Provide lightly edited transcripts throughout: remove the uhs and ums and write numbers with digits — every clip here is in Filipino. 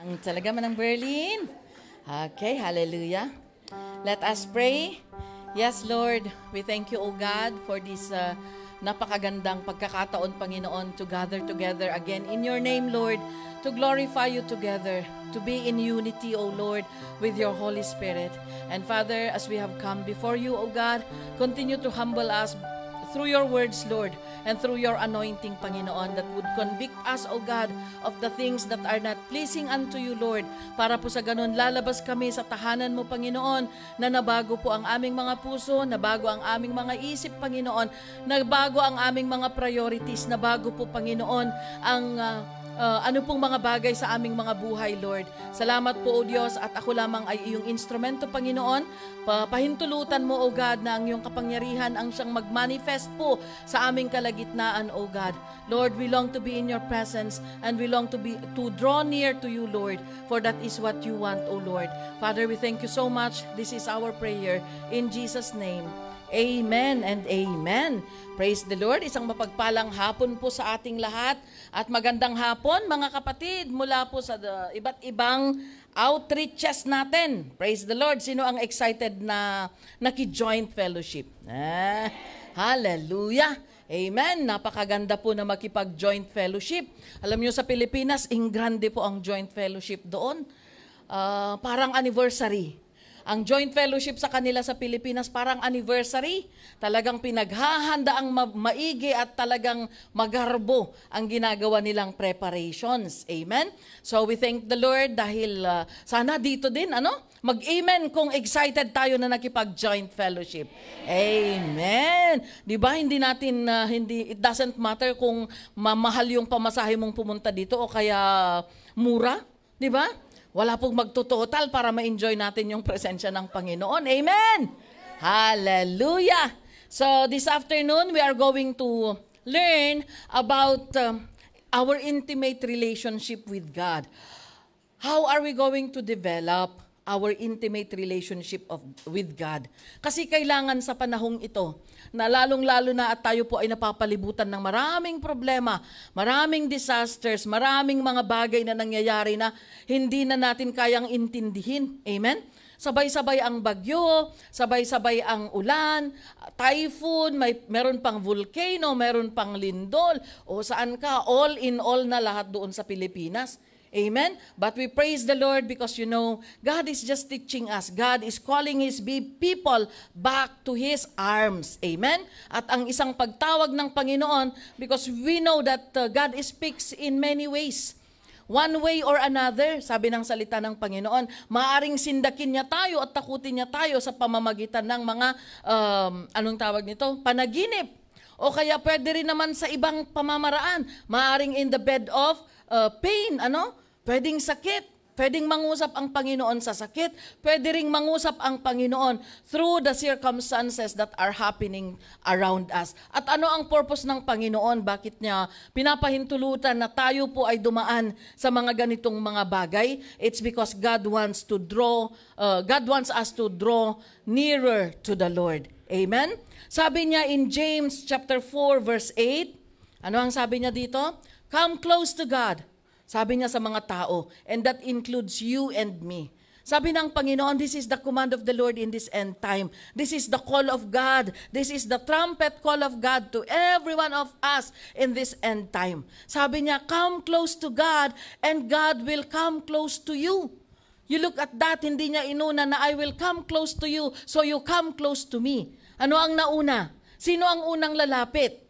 Ang talaga man ng Berlin. Okay, hallelujah. Let us pray. Yes, Lord, we thank you, O God, for this napakagandang pagkakataon, Panginoon, to gather together again in your name, Lord, to glorify you together, to be in unity, O Lord, with your Holy Spirit. And Father, as we have come before you, O God, continue to humble us through your words, Lord, and through your anointing, Panginoon, that would convict us, O God, of the things that are not pleasing unto you, Lord. Para po sa ganun, lalabas kami sa tahanan mo, Panginoon, na nabago po ang aming mga puso, nabago ang aming mga isip, Panginoon, nabago ang aming mga priorities, nabago po, Panginoon, ang ano pong mga bagay sa aming mga buhay, Lord. Salamat po, O Diyos, at ako lamang ay iyong instrumento, Panginoon. Pahintulutan mo, O God, na ang iyong kapangyarihan ang siyang mag-manifest po sa aming kalagitnaan, O God. Lord, we long to be in your presence and we long to draw near to you, Lord, for that is what you want, O Lord. Father, we thank you so much. This is our prayer in Jesus' name. Amen and amen. Praise the Lord. Isang mapagpalang hapon po sa ating lahat at magandang hapon mga kapatid mula po sa iba't ibang outreaches natin. Praise the Lord. Sino ang excited na naki-joint fellowship? Hallelujah. Amen. Napakaganda po na makipag-joint fellowship. Alam niyo sa Pilipinas, grande po ang joint fellowship doon. Parang anniversary. Ang joint fellowship sa kanila sa Pilipinas parang anniversary. Talagang pinaghahanda ang maigi at talagang magarbo ang ginagawa nilang preparations. Amen? So we thank the Lord dahil sana dito din, mag-amen kung excited tayo na nakipag-joint fellowship. Amen! Di ba, it doesn't matter kung mamahal yung pamasahe mong pumunta dito o kaya mura. Di ba? Wala pong magtutotal para ma-enjoy natin yung presensya ng Panginoon. Amen! Hallelujah! So this afternoon, we are going to learn about our intimate relationship with God. How are we going to develop our intimate relationship with God? Kasi kailangan sa panahong ito, na lalong-lalo na at tayo po ay napapalibutan ng maraming problema, maraming disasters, maraming mga bagay na nangyayari na hindi na natin kayang intindihin. Amen? Sabay-sabay ang bagyo, sabay-sabay ang ulan, typhoon, meron pang volcano, meron pang lindol, o saan ka, all in all na lahat doon sa Pilipinas. Amen? But we praise the Lord because God is just teaching us. God is calling His people back to His arms. Amen? At ang isang pagtawag ng Panginoon, because we know that God speaks in many ways. One way or another, sabi ng salita ng Panginoon, maaring sindakin niya tayo at takutin niya tayo sa pamamagitan ng mga, panaginip. O kaya pwede rin naman sa ibang pamamaraan, maaring in the bed of pain, pwedeng sakit, pwedeng mangusap ang Panginoon sa sakit, pwede ring mangusap ang Panginoon through the circumstances that are happening around us. At ano ang purpose ng Panginoon? Bakit niya pinapahintulutan na tayo po ay dumaan sa mga ganitong mga bagay? It's because God wants us to draw nearer to the Lord. Amen? Sabi niya in James chapter 4 verse 8, ano ang sabi niya dito? Come close to God. Sabi niya sa mga tao, and that includes you and me. Sabi ng Panginoon, this is the command of the Lord in this end time. This is the call of God. This is the trumpet call of God to every one of us in this end time. Sabi niya, come close to God and God will come close to you. You look at that, hindi niya inuna na I will come close to you, so you come close to me. Ano ang nauna? Sino ang unang lalapit?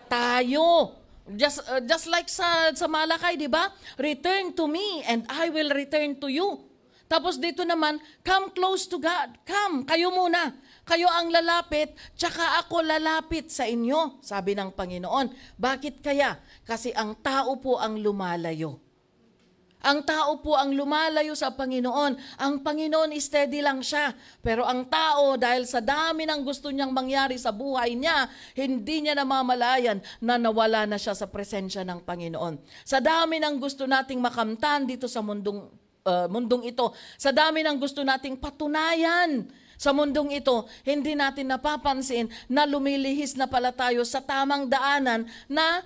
Tayo. Just like sa Malakay, di ba? Return to me and I will return to you. Tapos dito naman, come close to God. Come, kayo muna. Kayo ang lalapit, tsaka ako lalapit sa inyo, sabi ng Panginoon. Bakit kaya? Kasi ang tao po ang lumalayo. Ang tao po ang lumalayo sa Panginoon. Ang Panginoon steady lang siya. Pero ang tao, dahil sa dami ng gusto niyang mangyari sa buhay niya, hindi niya namamalayan na nawala na siya sa presensya ng Panginoon. Sa dami ng gusto nating makamtan dito sa mundong ito, sa dami ng gusto nating patunayan sa mundong ito, hindi natin napapansin na lumilihis na pala tayo sa tamang daanan na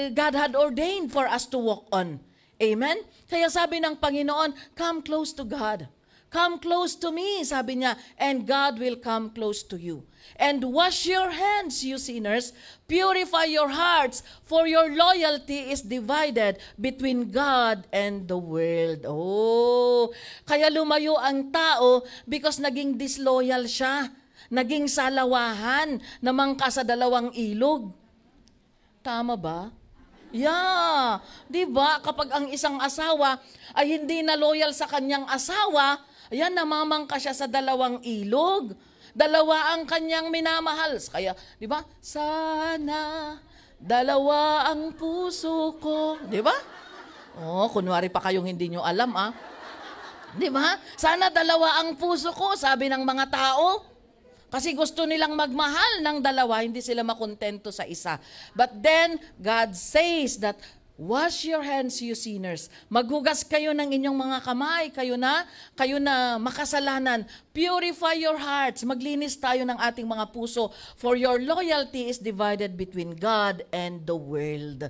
God had ordained for us to walk on. Amen? Kaya sabi ng Panginoon, come close to God. Come close to me, sabi niya, and God will come close to you. And wash your hands, you sinners. Purify your hearts, for your loyalty is divided between God and the world. Oh, kaya lumayo ang tao because naging disloyal siya. Naging salawahan na mangka sa dalawang ilog. Tama ba? Yeah. Di ba? Kapag ang isang asawa ay hindi na loyal sa kanyang asawa, ayan, namamangka siya sa dalawang ilog. Dalawa ang kanyang minamahal. Kaya, di ba? Sana dalawa ang puso ko. Di ba? Oh, kunwari pa kayong hindi nyo alam, ah. Di ba? Sana dalawa ang puso ko, sabi ng mga tao. Kasi gusto nilang magmahal ng dalawa, hindi sila makontento sa isa. But then, God says that, wash your hands, you sinners. Maghugas kayo ng inyong mga kamay, kayo na makasalanan. Purify your hearts. Maglinis tayo ng ating mga puso, for your loyalty is divided between God and the world.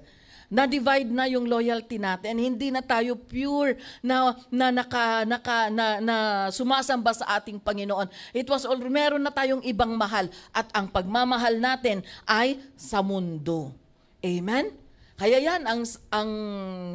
Na-divide na yung loyalty natin. Hindi na tayo pure na sumasamba sa ating Panginoon. It was all, meron na tayong ibang mahal at ang pagmamahal natin ay sa mundo. Amen? Kaya yan ang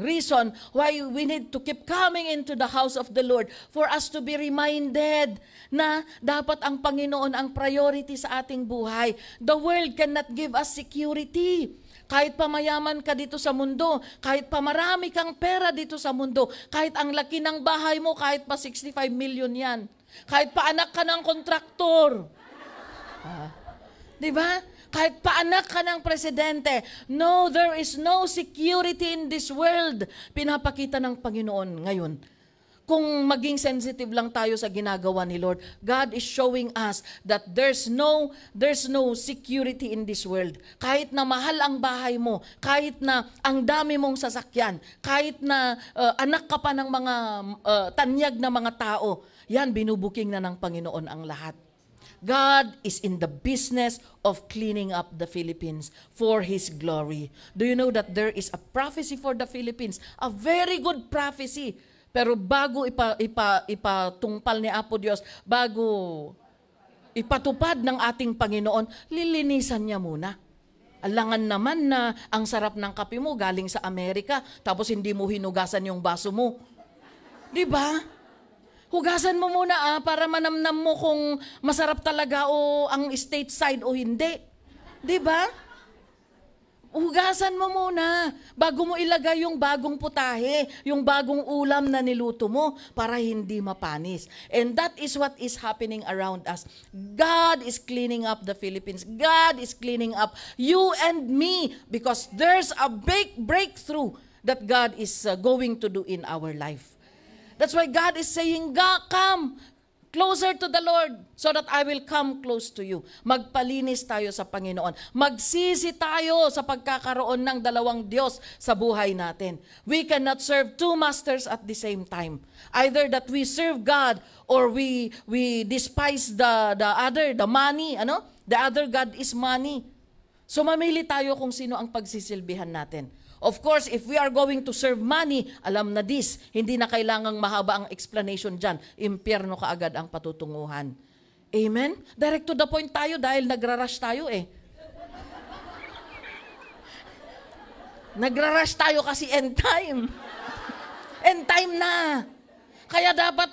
reason why we need to keep coming into the house of the Lord, for us to be reminded na dapat ang Panginoon ang priority sa ating buhay. The world cannot give us security. Kahit pa mayaman ka dito sa mundo, kahit pa marami kang pera dito sa mundo, kahit ang laki ng bahay mo, kahit pa 65 million yan, kahit pa anak ka ng kontraktor, di ba? Kahit pa anak ka ng presidente, no, there is no security in this world. Pinapakita ng Panginoon ngayon. Kung maging sensitive lang tayo sa ginagawa ni Lord, God is showing us that there's no security in this world. Kahit na mahal ang bahay mo, kahit na ang dami mong sasakyan, kahit na anak ka pa ng mga tanyag na mga tao, yan, binubuking na ng Panginoon ang lahat. God is in the business of cleaning up the Philippines for His glory. Do you know that there is a prophecy for the Philippines? A very good prophecy. Pero bago ipatungpal ni Apo Diyos, bago ipatupad ng ating Panginoon, lilinisan niya muna. Alangan naman na ang sarap ng kape mo galing sa Amerika, tapos hindi mo hinugasan yung baso mo. Di ba? Hugasan mo muna para manamnam mo kung masarap talaga o ang stateside o hindi. Di ba? Hugasan mo muna bago mo ilagay yung bagong putahe, yung bagong ulam na niluto mo para hindi mapanis. And that is what is happening around us. God is cleaning up the Philippines. God is cleaning up you and me because there's a big breakthrough that God is going to do in our life. That's why God is saying, God, come closer to the Lord so that I will come close to you. Magpalinis tayo sa Panginoon. Magsisi tayo sa pagkakaroon ng dalawang Diyos sa buhay natin. We cannot serve two masters at the same time. Either that we serve God or we despise the other, the money, The other God is money. So mamili tayo kung sino ang pagsisilbihan natin. Of course, if we are going to serve money, alam na this, hindi na kailangang mahaba ang explanation dyan. Impyerno kaagad ang patutunguhan. Amen? Direct to the point tayo dahil nagra-rush tayo eh. Nagra-rush tayo kasi end time. End time na. Kaya dapat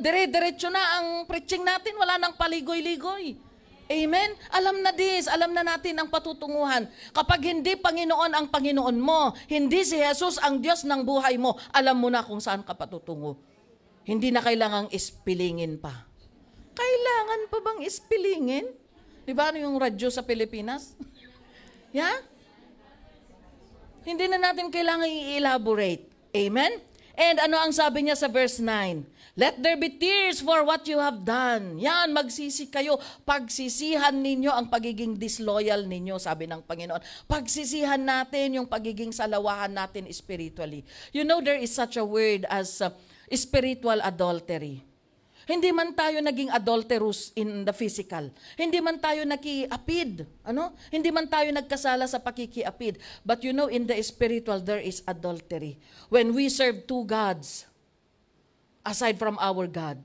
dire-diretso na ang preaching natin, wala nang paligoy-ligoy. Amen? Alam na this, alam na natin ang patutunguhan. Kapag hindi Panginoon ang Panginoon mo, hindi si Jesus ang Diyos ng buhay mo, alam mo na kung saan ka patutungo. Hindi na kailangang ispilingin pa. Kailangan pa bang ispilingin? Di ba yung radyo sa Pilipinas? Yeah? Hindi na natin kailangan i-elaborate. Amen? And ano ang sabi niya sa verse 9? Let there be tears for what you have done. Yan, magsisi kayo. Pagsisihan ninyo ang pagiging disloyal ninyo, sabi ng Panginoon. Pagsisihan natin yung pagiging salawahan natin spiritually. You know, there is such a word as spiritual adultery. Hindi man tayo naging adulterous in the physical. Hindi man tayo nakiapid. Hindi man tayo nagkasala sa pakikiapid. But you know, in the spiritual, there is adultery. When we serve two gods, aside from our God.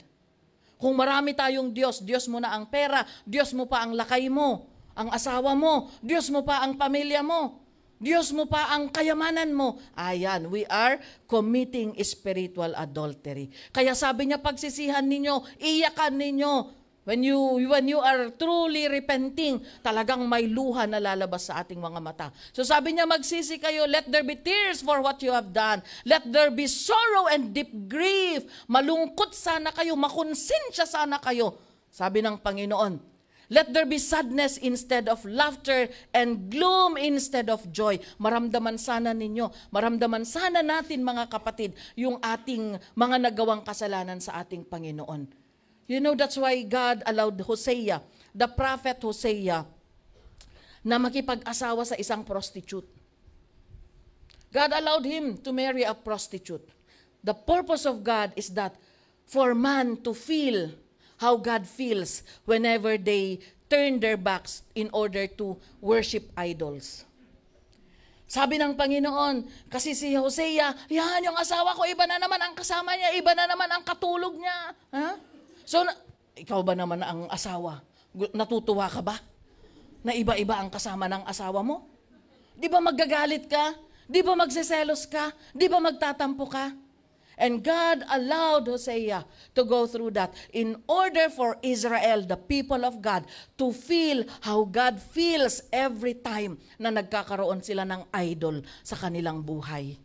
Kung marami tayong Diyos, Diyos mo na ang pera, Diyos mo pa ang lakay mo, ang asawa mo, Diyos mo pa ang pamilya mo, Diyos mo pa ang kayamanan mo. Ayan, we are committing spiritual adultery. Kaya sabi niya, pagsisihan ninyo, iyakan ninyo. When you are truly repenting, talagang may luha na lalabas sa ating mga mata. So sabi niya, magsisi kayo, let there be tears for what you have done. Let there be sorrow and deep grief. Malungkot sana kayo, makonsensya sana kayo. Sabi ng Panginoon, let there be sadness instead of laughter and gloom instead of joy. Maramdaman sana ninyo, maramdaman sana natin mga kapatid, yung ating mga nagawang kasalanan sa ating Panginoon. You know, that's why God allowed Hosea, the prophet Hosea, na makipag-asawa sa isang prostitute. God allowed him to marry a prostitute. The purpose of God is that for man to feel how God feels whenever they turn their backs in order to worship idols. Sabi ng Panginoon, kasi si Hosea, yan yung asawa ko, iba na naman ang kasama niya, iba na naman ang katulog niya. So, ikaw ba naman ang asawa? Natutuwa ka ba? Na iba-iba ang kasama ng asawa mo? Di ba magagalit ka? Di ba magseselos ka? Di ba magtatampo ka? And God allowed Hosea to go through that in order for Israel, the people of God, to feel how God feels every time na nagkakaroon sila ng idol sa kanilang buhay.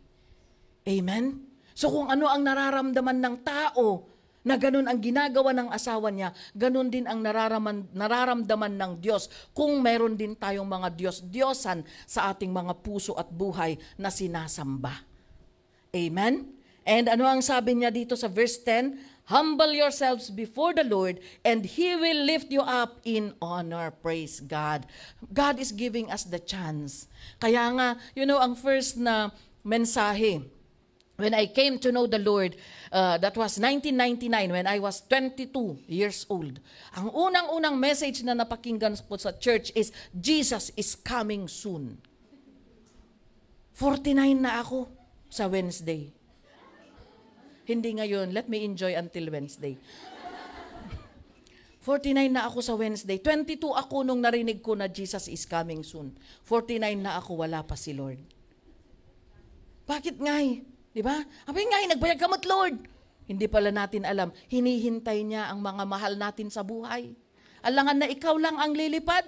Amen? So kung ano ang nararamdaman ng tao na ganun ang ginagawa ng asawa niya, ganun din ang nararamdaman ng Diyos kung meron din tayong mga Diyos-Diyosan sa ating mga puso at buhay na sinasamba. Amen? And ano ang sabi niya dito sa verse 10? Humble yourselves before the Lord and He will lift you up in honor. Praise God. God is giving us the chance. Kaya nga, ang first na mensahe, when I came to know the Lord, that was 1999 when I was 22 years old. Ang unang-unang message na napakinggan po sa church is, Jesus is coming soon. 49 na ako sa Wednesday. Hindi ngayon, let me enjoy until Wednesday. 49 na ako sa Wednesday. 22 ako nung narinig ko na Jesus is coming soon. 49 na ako, wala pa si Lord. Bakit ngay? Di ba? Abay ngay, nagbayag kamot Lord. Hindi pala natin alam, hinihintay niya ang mga mahal natin sa buhay. Alangan na ikaw lang ang lilipad.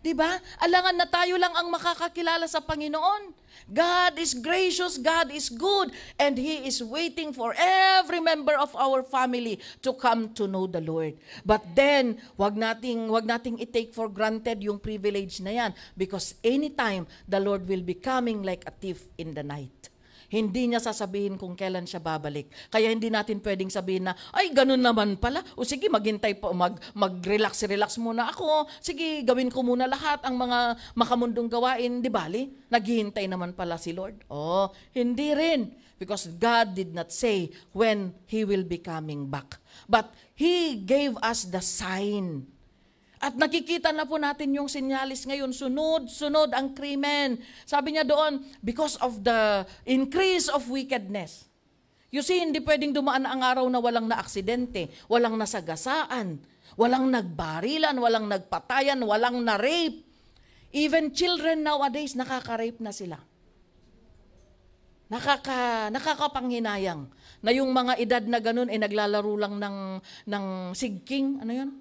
Diba? Alangan na tayo lang ang makakakilala sa Panginoon. God is gracious, God is good, and He is waiting for every member of our family to come to know the Lord. But then, wag nating i-take for granted yung privilege na yan, because anytime the Lord will be coming like a thief in the night. Hindi niya sasabihin kung kailan siya babalik. Kaya hindi natin pwedeng sabihin na, ay, ganun naman pala. O sige, maghintay po, mag-relax muna ako. Sige, gawin ko muna lahat ang mga makamundong gawain. Di bali? Naghihintay naman pala si Lord. Oh, hindi rin. Because God did not say when He will be coming back. But He gave us the sign. At nakikita na po natin yung sinyalis ngayon, sunod ang krimen. Sabi niya doon, because of the increase of wickedness. You see, hindi pwedeng dumaan ang araw na walang na-aksidente, walang nasagasaan, walang nagbarilan, walang nagpatayan, walang na-rape. Even children nowadays, nakaka-rape na sila. Nakakapanghinayang na yung mga edad na ganun ay naglalaro lang ng sigking, ano yun?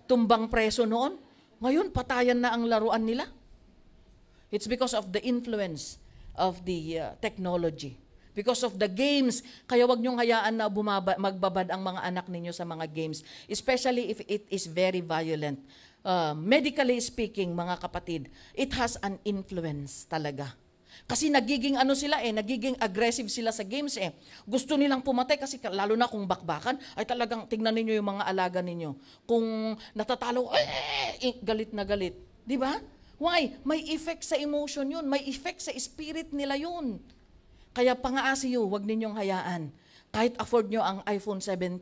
Tumbang preso noon. Ngayon, patayan na ang laruan nila. It's because of the influence of the technology. Because of the games. Kaya wag niyong hayaan na magbabad ang mga anak ninyo sa mga games. Especially if it is very violent. Medically speaking, mga kapatid, it has an influence talaga. Kasi nagiging nagiging aggressive sila sa games eh. Gusto nilang pumatay kasi lalo na kung bakbakan, ay talagang tignan ninyo yung mga alaga ninyo. Kung natatalo, galit na galit. Di ba? Why? May effect sa emotion yun. May effect sa spirit nila yun. Kaya pangaasiyo, wag ninyong hayaan. Kahit afford nyo ang iPhone 17.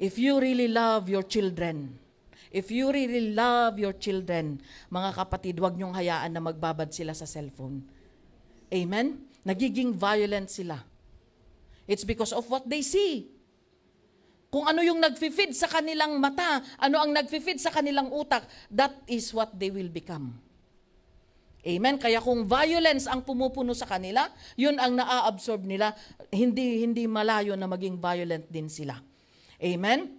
If you really love your children, mga kapatid, huwag niyong hayaan na magbabad sila sa cellphone. Amen? Nagiging violent sila. It's because of what they see. Kung ano yung nag-feed sa kanilang mata, ano ang nag-feed sa kanilang utak, that is what they will become. Amen? Kaya kung violence ang pumupuno sa kanila, yun ang naa-absorb nila, hindi malayo na maging violent din sila. Amen?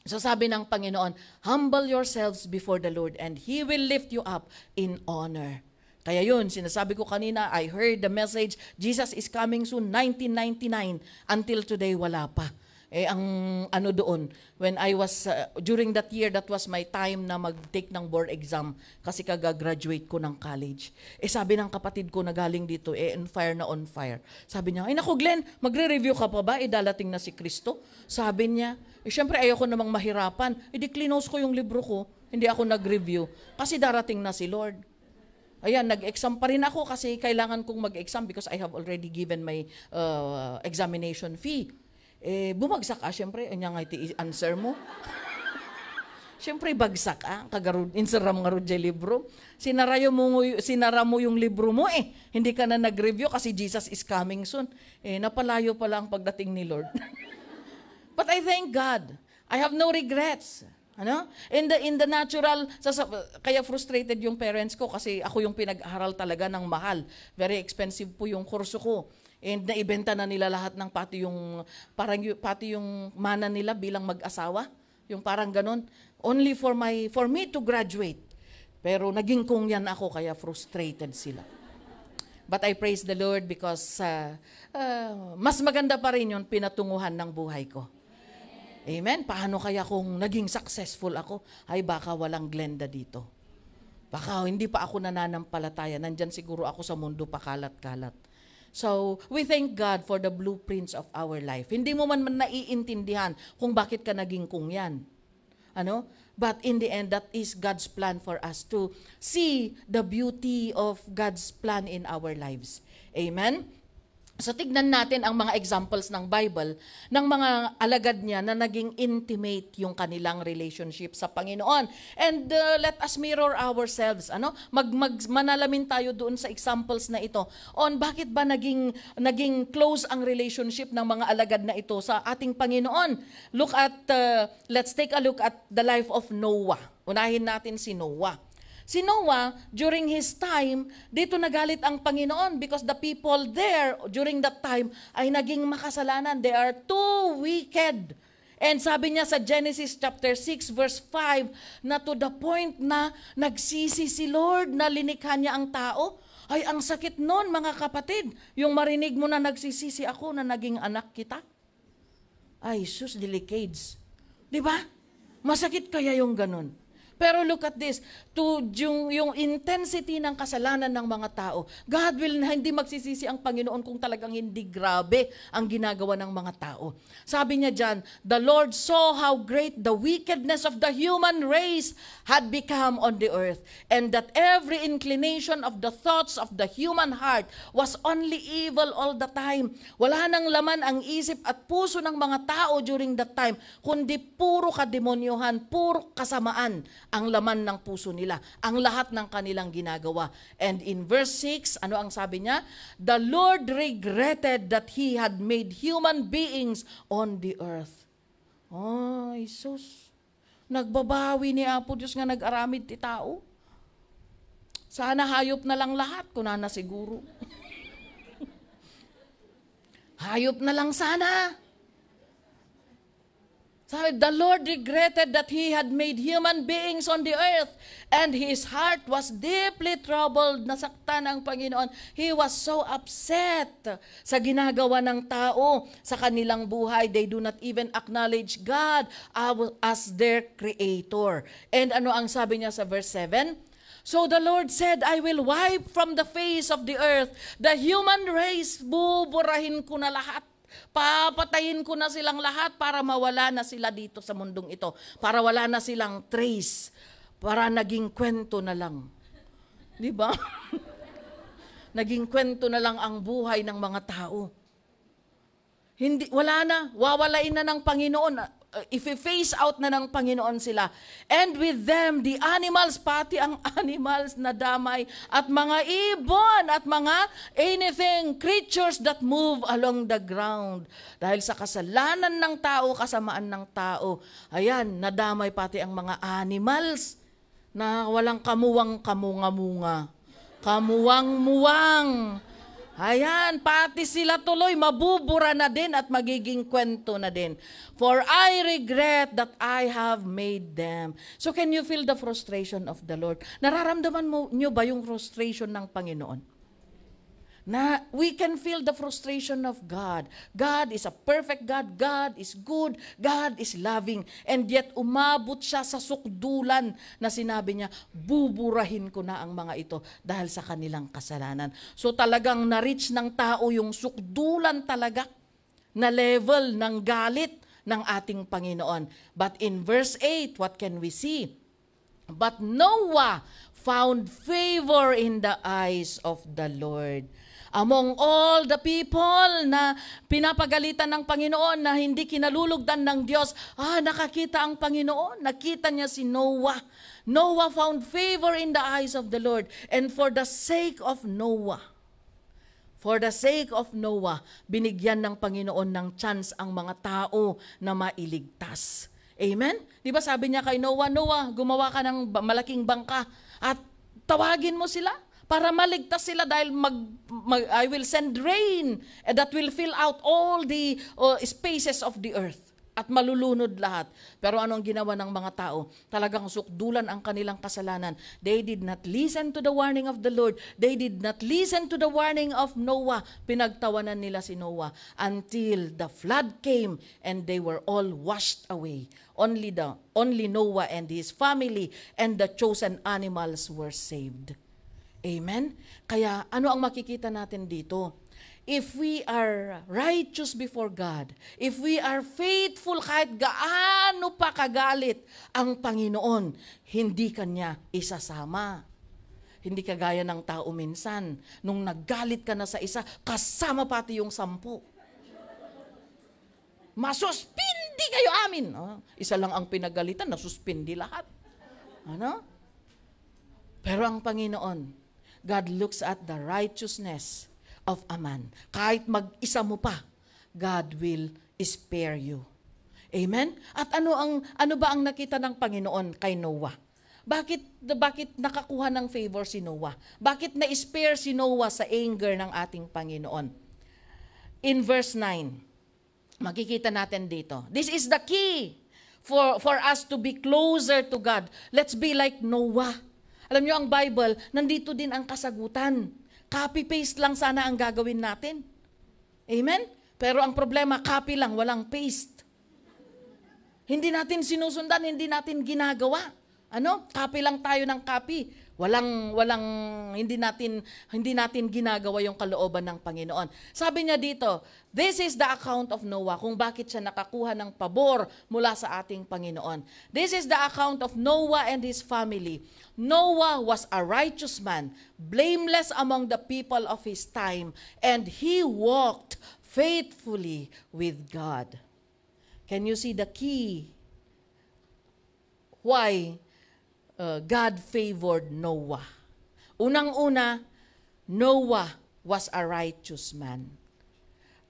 So sabi ng Panginoon, humble yourselves before the Lord and He will lift you up in honor. Kaya yun, sinasabi ko kanina, I heard the message, Jesus is coming soon, 1999, until today wala pa. Ang ano doon, when I was, during that year, that was my time na mag-take ng board exam kasi kagagraduate ko ng college. Sabi ng kapatid ko na galing dito, on fire na on fire. Sabi niya, naku Glenn, magre-review ka pa ba? Dalating na si Kristo. Sabi niya, syempre ayoko namang mahirapan. Di clinose ko yung libro ko, hindi ako nag-review kasi darating na si Lord. Ayan, nag-exam pa rin ako kasi kailangan kong mag-exam because I have already given my examination fee. Bumagsak ka, syempre, nga answer mo. Syempre, bagsak ka, insaram nga rin libro. Sinara mo yung libro mo Hindi ka na nag-review kasi Jesus is coming soon. Napalayo pala ang pagdating ni Lord. But I thank God. I have no regrets. Ano? In the natural, kaya frustrated yung parents ko kasi ako yung pinag-aral talaga ng mahal. Very expensive po yung kurso ko. And naibenta na nila lahat ng pati yung mana nila bilang mag-asawa. Yung parang ganun. Only for me to graduate. Pero naging kung yan ako, kaya frustrated sila. But I praise the Lord because mas maganda pa rin yung pinatunguhan ng buhay ko. Amen? Paano kaya kung naging successful ako? Ay, baka walang Glenda dito. Baka hindi pa ako nananampalataya. Nandyan siguro ako sa mundo pakalat-kalat. So, we thank God for the blueprints of our life. Hindi mo man naiintindihan kung bakit ka naging kung yan. Ano? But in the end, that is God's plan for us to see the beauty of God's plan in our lives. Amen? So tignan natin ang mga examples ng Bible ng mga alagad niya na naging intimate yung kanilang relationship sa Panginoon. And let us mirror ourselves. Manalamin tayo doon sa examples na ito on bakit ba naging close ang relationship ng mga alagad na ito sa ating Panginoon. Let's take a look at the life of Noah. Unahin natin si Noah. Si Noah, during his time, dito nagalit ang Panginoon because the people there during that time ay naging makasalanan. They are too wicked. And sabi niya sa Genesis chapter 6 verse 5 na to the point na nagsisi si Lord na linikha niya ang tao. Ay, ang sakit nun mga kapatid. Yung marinig mo na nagsisisi ako na naging anak kita. Ay, sus, delicades. Di ba? Masakit kaya yung ganun. Pero look at this, yung intensity ng kasalanan ng mga tao, God will hindi magsisisi ang Panginoon kung talagang hindi grabe ang ginagawa ng mga tao. Sabi niya dyan, the Lord saw how great the wickedness of the human race had become on the earth, and that every inclination of the thoughts of the human heart was only evil all the time. Wala nang laman ang isip at puso ng mga tao during that time, kundi puro kademonyohan, puro kasamaan ang laman ng puso nila, ang lahat ng kanilang ginagawa. And in verse 6, ano ang sabi niya? The Lord regretted that He had made human beings on the earth. Oh, Jesus. Nagbabawi ni Apo Diyos nga nag-aramid ti tao. Sana hayop na lang lahat, kunana siguro. Hayop na lang sana. Sabi, the Lord regretted that He had made human beings on the earth, and His heart was deeply troubled. Nasaktan ang Panginoon. He was so upset sa ginagawa ng tao sa kanilang buhay. They do not even acknowledge God as their creator. And ano ang sabi niya sa verse 7? So the Lord said, I will wipe from the face of the earth the human race. Buburahin ko na lahat. Papatayin ko na silang lahat para mawala na sila dito sa mundong ito. Para wala na silang trace. Para naging kwento na lang. Di ba? Naging kwento na lang ang buhay ng mga tao. Wala na. Wawalain na ng Panginoon. i-phase out na ng Panginoon sila. And with them, the animals, pati ang animals na damay, at mga ibon, at mga anything, creatures that move along the ground. Dahil sa kasalanan ng tao, kasamaan ng tao, ayan, nadamay pati ang mga animals na walang kamuwang-kamunga-munga. Kamuwang-muwang. Ayan, pati sila tuloy, mabubura na din at magiging kwento na din. For I regret that I have made them. So can you feel the frustration of the Lord? Nararamdaman nyo ba yung frustration ng Panginoon? Na we can feel the frustration of God. God is a perfect God. God is good. God is loving. And yet umabot siya sa sukdulan na sinabi niya, buburahin ko na ang mga ito dahil sa kanilang kasalanan. So talagang na-reach ng tao yung sukdulan talaga na level ng galit ng ating Panginoon. But in verse 8, what can we see? But Noah found favor in the eyes of the Lord. Among all the people na pinapagalitan ng Panginoon na hindi kinalulugdan ng Diyos, nakakita ang Panginoon, nakita niya si Noah. Noah found favor in the eyes of the Lord. And for the sake of Noah, binigyan ng Panginoon ng chance ang mga tao na mailigtas. Amen? Di ba sabi niya kay Noah, Noah, gumawa ka ng malaking bangka at tawagin mo sila para maligtas sila dahil I will send rain that will fill out all the spaces of the earth at malulunod lahat. Pero ano ang ginawa ng mga tao? Talagang sukdulan ang kanilang kasalanan. They did not listen to the warning of the Lord. They did not listen to the warning of Noah. Pinagtawanan nila si Noah until the flood came and they were all washed away. Only Noah and his family and the chosen animals were saved. Amen? Kaya ano ang makikita natin dito? If we are righteous before God, if we are faithful kahit gaano pa kagalit ang Panginoon, hindi Kanya isasama. Hindi kagaya ng tao minsan, nung naggalit ka na sa isa, kasama pati yung 10. Masuspindi kayo amin. Isa lang ang pinagalitan, nasuspindi lahat. Ano? Pero ang Panginoon, God looks at the righteousness of a man. Kahit mag-isa mo pa, God will spare you. Amen? At ano ba ang nakita ng Panginoon kay Noah? Bakit nakakuha ng favor si Noah? Bakit na-spare si Noah sa anger ng ating Panginoon? In verse 9, makikita natin dito. This is the key for us to be closer to God. Let's be like Noah. Alam niyo, ang Bible, nandito din ang kasagutan. Copy-paste lang sana ang gagawin natin. Amen? Pero ang problema, copy lang, walang paste. Hindi natin sinusundan, hindi natin ginagawa. Copy lang tayo ng copy. Hindi natin ginagawa yung kalooban ng Panginoon. Sabi niya dito, this is the account of Noah, kung bakit siya nakakuha ng pabor mula sa ating Panginoon. This is the account of Noah and his family. Noah was a righteous man, blameless among the people of his time, and he walked faithfully with God. Can you see the key? Why God favored Noah? Unang-una, Noah was a righteous man.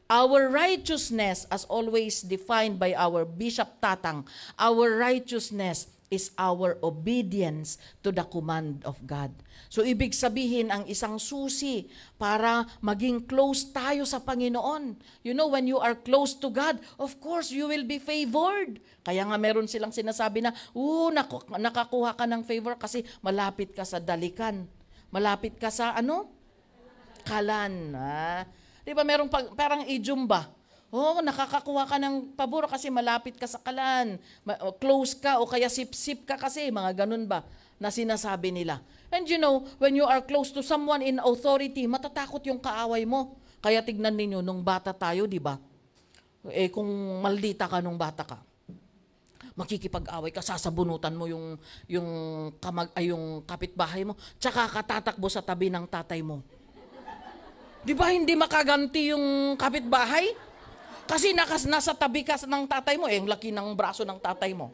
Our righteousness, as always defined by our Bishop Tatang, our righteousness is our obedience to the command of God. So ibig sabihin, ang isang susi para maging close tayo sa Panginoon. You know, when you are close to God, of course, you will be favored. Kaya nga meron silang sinasabi na, nakakuha ka ng favor kasi malapit ka sa dalikan. Malapit ka sa kalan. Di ba merong parang idiom ba? Nakakakuha ka ng pabor kasi malapit ka sa kalan. Close ka o kaya sip-sip ka kasi, mga ganun ba na sinasabi nila. And you know, when you are close to someone in authority, matatakot yung kaaway mo. Kaya tignan ninyo, nung bata tayo, di ba? Kung maldita ka nung bata ka, makikipag-away ka, sasabunutan mo yung kapitbahay mo, tsaka katatakbo sa tabi ng tatay mo. Di ba hindi makaganti yung kapitbahay? Kasi nasa tabi ka ng tatay mo, ang laki ng braso ng tatay mo.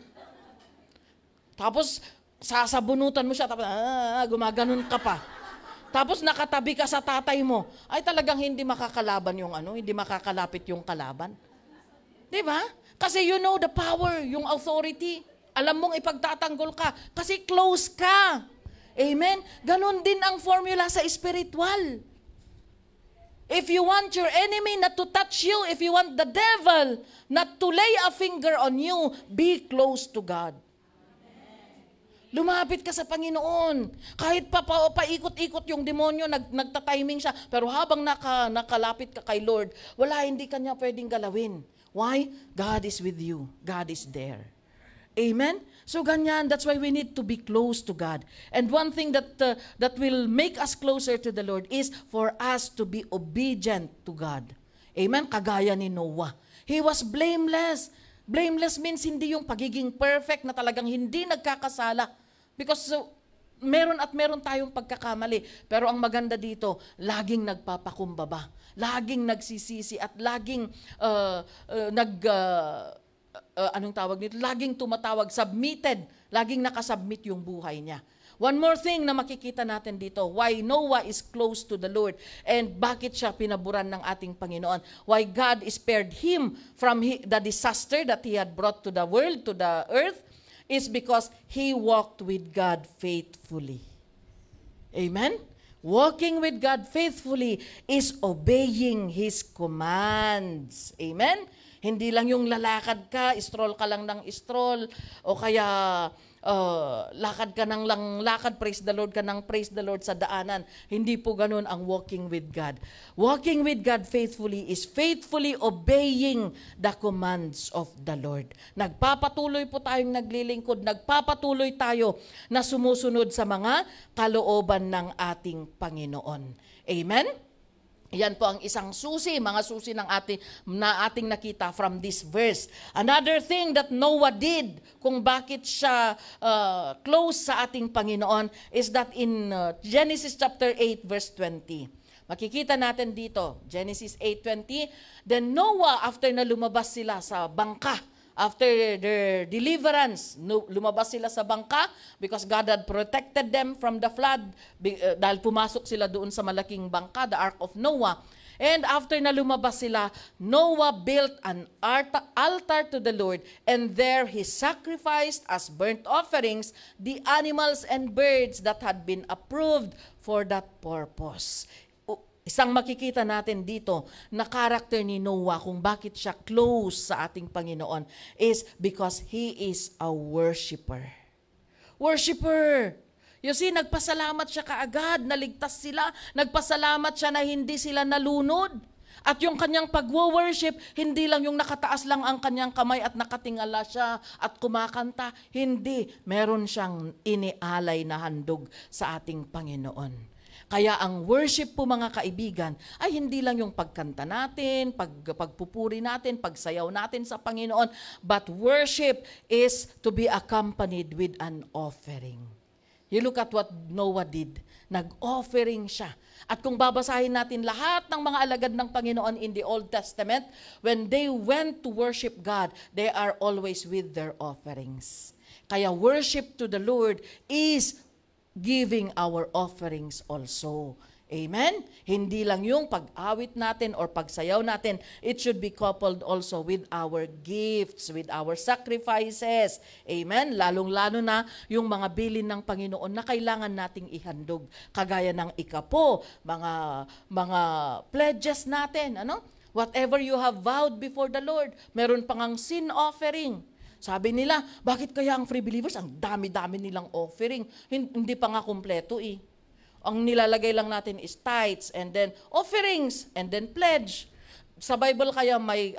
Tapos, sasabunutan mo siya, tapos gumaganon ka pa. Tapos nakatabi ka sa tatay mo, ay talagang hindi makakalaban yung hindi makakalapit yung kalaban. 'Di ba? Kasi you know the power, yung authority. Alam mong ipagtatanggol ka kasi close ka. Amen? Ganon din ang formula sa spiritual. If you want your enemy not to touch you, if you want the devil not to lay a finger on you, be close to God. Lumapit ka sa Panginoon. Kahit paikot-ikot yung demonyo, nagtatiming siya. Pero habang nakalapit ka kay Lord, hindi ka niya pwedeng galawin. Why? God is with you. God is there. Amen? So ganyan, that's why we need to be close to God. And one thing that will make us closer to the Lord is for us to be obedient to God. Amen? Kagaya ni Noah. He was blameless. Blameless means hindi yung pagiging perfect na talagang hindi nagkakasala. Because meron tayong pagkakamali. Pero ang maganda dito, laging nagpapakumbaba. Laging nagsisisi at laging laging tumatawag, submitted. Laging nakasubmit yung buhay niya. One more thing na makikita natin dito, why Noah is close to the Lord and bakit siya pinaburan ng ating Panginoon. Why God spared him from the disaster that he had brought to the world, to the earth, is because he walked with God faithfully. Amen? Walking with God faithfully is obeying His commands. Amen? Hindi lang yung lalakad ka, stroll ka lang ng stroll, o kaya lakad ka ng lakad, praise the Lord sa daanan. Hindi po ganun ang walking with God. Walking with God faithfully is faithfully obeying the commands of the Lord. Nagpapatuloy po tayong naglilingkod, nagpapatuloy tayo na sumusunod sa mga kalooban ng ating Panginoon. Amen? Yan po ang isang susi, mga susi na ating nakita from this verse. Another thing that Noah did, kung bakit siya close sa ating Panginoon, is that in Genesis chapter 8 verse 20. Makikita natin dito, Genesis 8:20, then Noah, after na lumabas sila sa bangka, after their deliverance, lumabas sila sa bangka because God had protected them from the flood dahil pumasok sila doon sa malaking bangka, the Ark of Noah. And after na lumabas sila, Noah built an altar to the Lord, and there he sacrificed as burnt offerings the animals and birds that had been approved for that purpose. Isang makikita natin dito na karakter ni Noah kung bakit siya close sa ating Panginoon is because he is a worshiper. Worshipper! You see, nagpasalamat siya kaagad, naligtas sila, nagpasalamat siya na hindi sila nalunod. At yung kanyang pag-worship, hindi lang yung nakataas lang ang kanyang kamay at nakatingala siya at kumakanta. Hindi, meron siyang inialay na handog sa ating Panginoon. Kaya ang worship po mga kaibigan ay hindi lang yung pagkanta natin, pagpupuri natin, pagsayaw natin sa Panginoon, but worship is to be accompanied with an offering. You look at what Noah did. Nag-offering siya. At kung babasahin natin lahat ng mga alagad ng Panginoon in the Old Testament, when they went to worship God, they are always with their offerings. Kaya worship to the Lord is giving our offerings also. Amen? Hindi lang yung pag-awit natin or pagsayaw natin. It should be coupled also with our gifts, with our sacrifices. Amen? Lalong-lalo na yung mga bilin ng Panginoon na kailangan nating ihandog. Kagaya ng ikapo, mga pledges natin. Whatever you have vowed before the Lord. Meron pang ang sin offering. Sabi nila, bakit kaya ang free believers, ang dami-dami nilang offering? Hindi pa nga kumpleto eh. Ang nilalagay lang natin is tithes, and then offerings, and then pledge. Sa Bible kaya may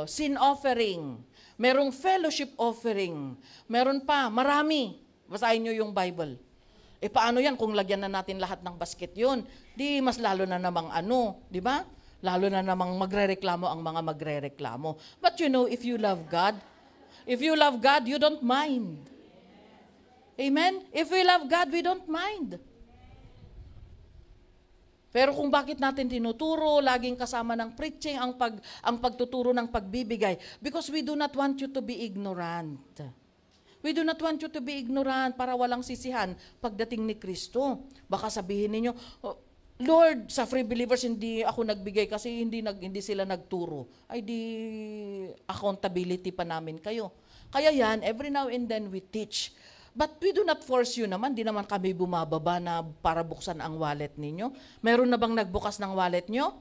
sin offering, merong fellowship offering, meron pa, marami. Basahin nyo yung Bible. Paano yan kung lagyan na natin lahat ng basket yun? Di mas lalo na namang di ba? Lalo na namang magrereklamo ang mga magrereklamo. But you know, if you love God, you don't mind. Amen? If we love God, we don't mind. Pero kung bakit natin tinuturo, laging kasama ng preaching ang pagtuturo ng pagbibigay, because we do not want you to be ignorant. We do not want you to be ignorant para walang sisihan pagdating ni Kristo. Baka sabihin ninyo, "Oh, Lord, sa free believers hindi ako nagbigay kasi hindi sila nagturo." Ay di accountability pa namin kayo. Kaya yan, every now and then we teach. But we do not force you naman. Di naman kami bumababa na para buksan ang wallet ninyo. Meron na bang nagbukas ng wallet nyo?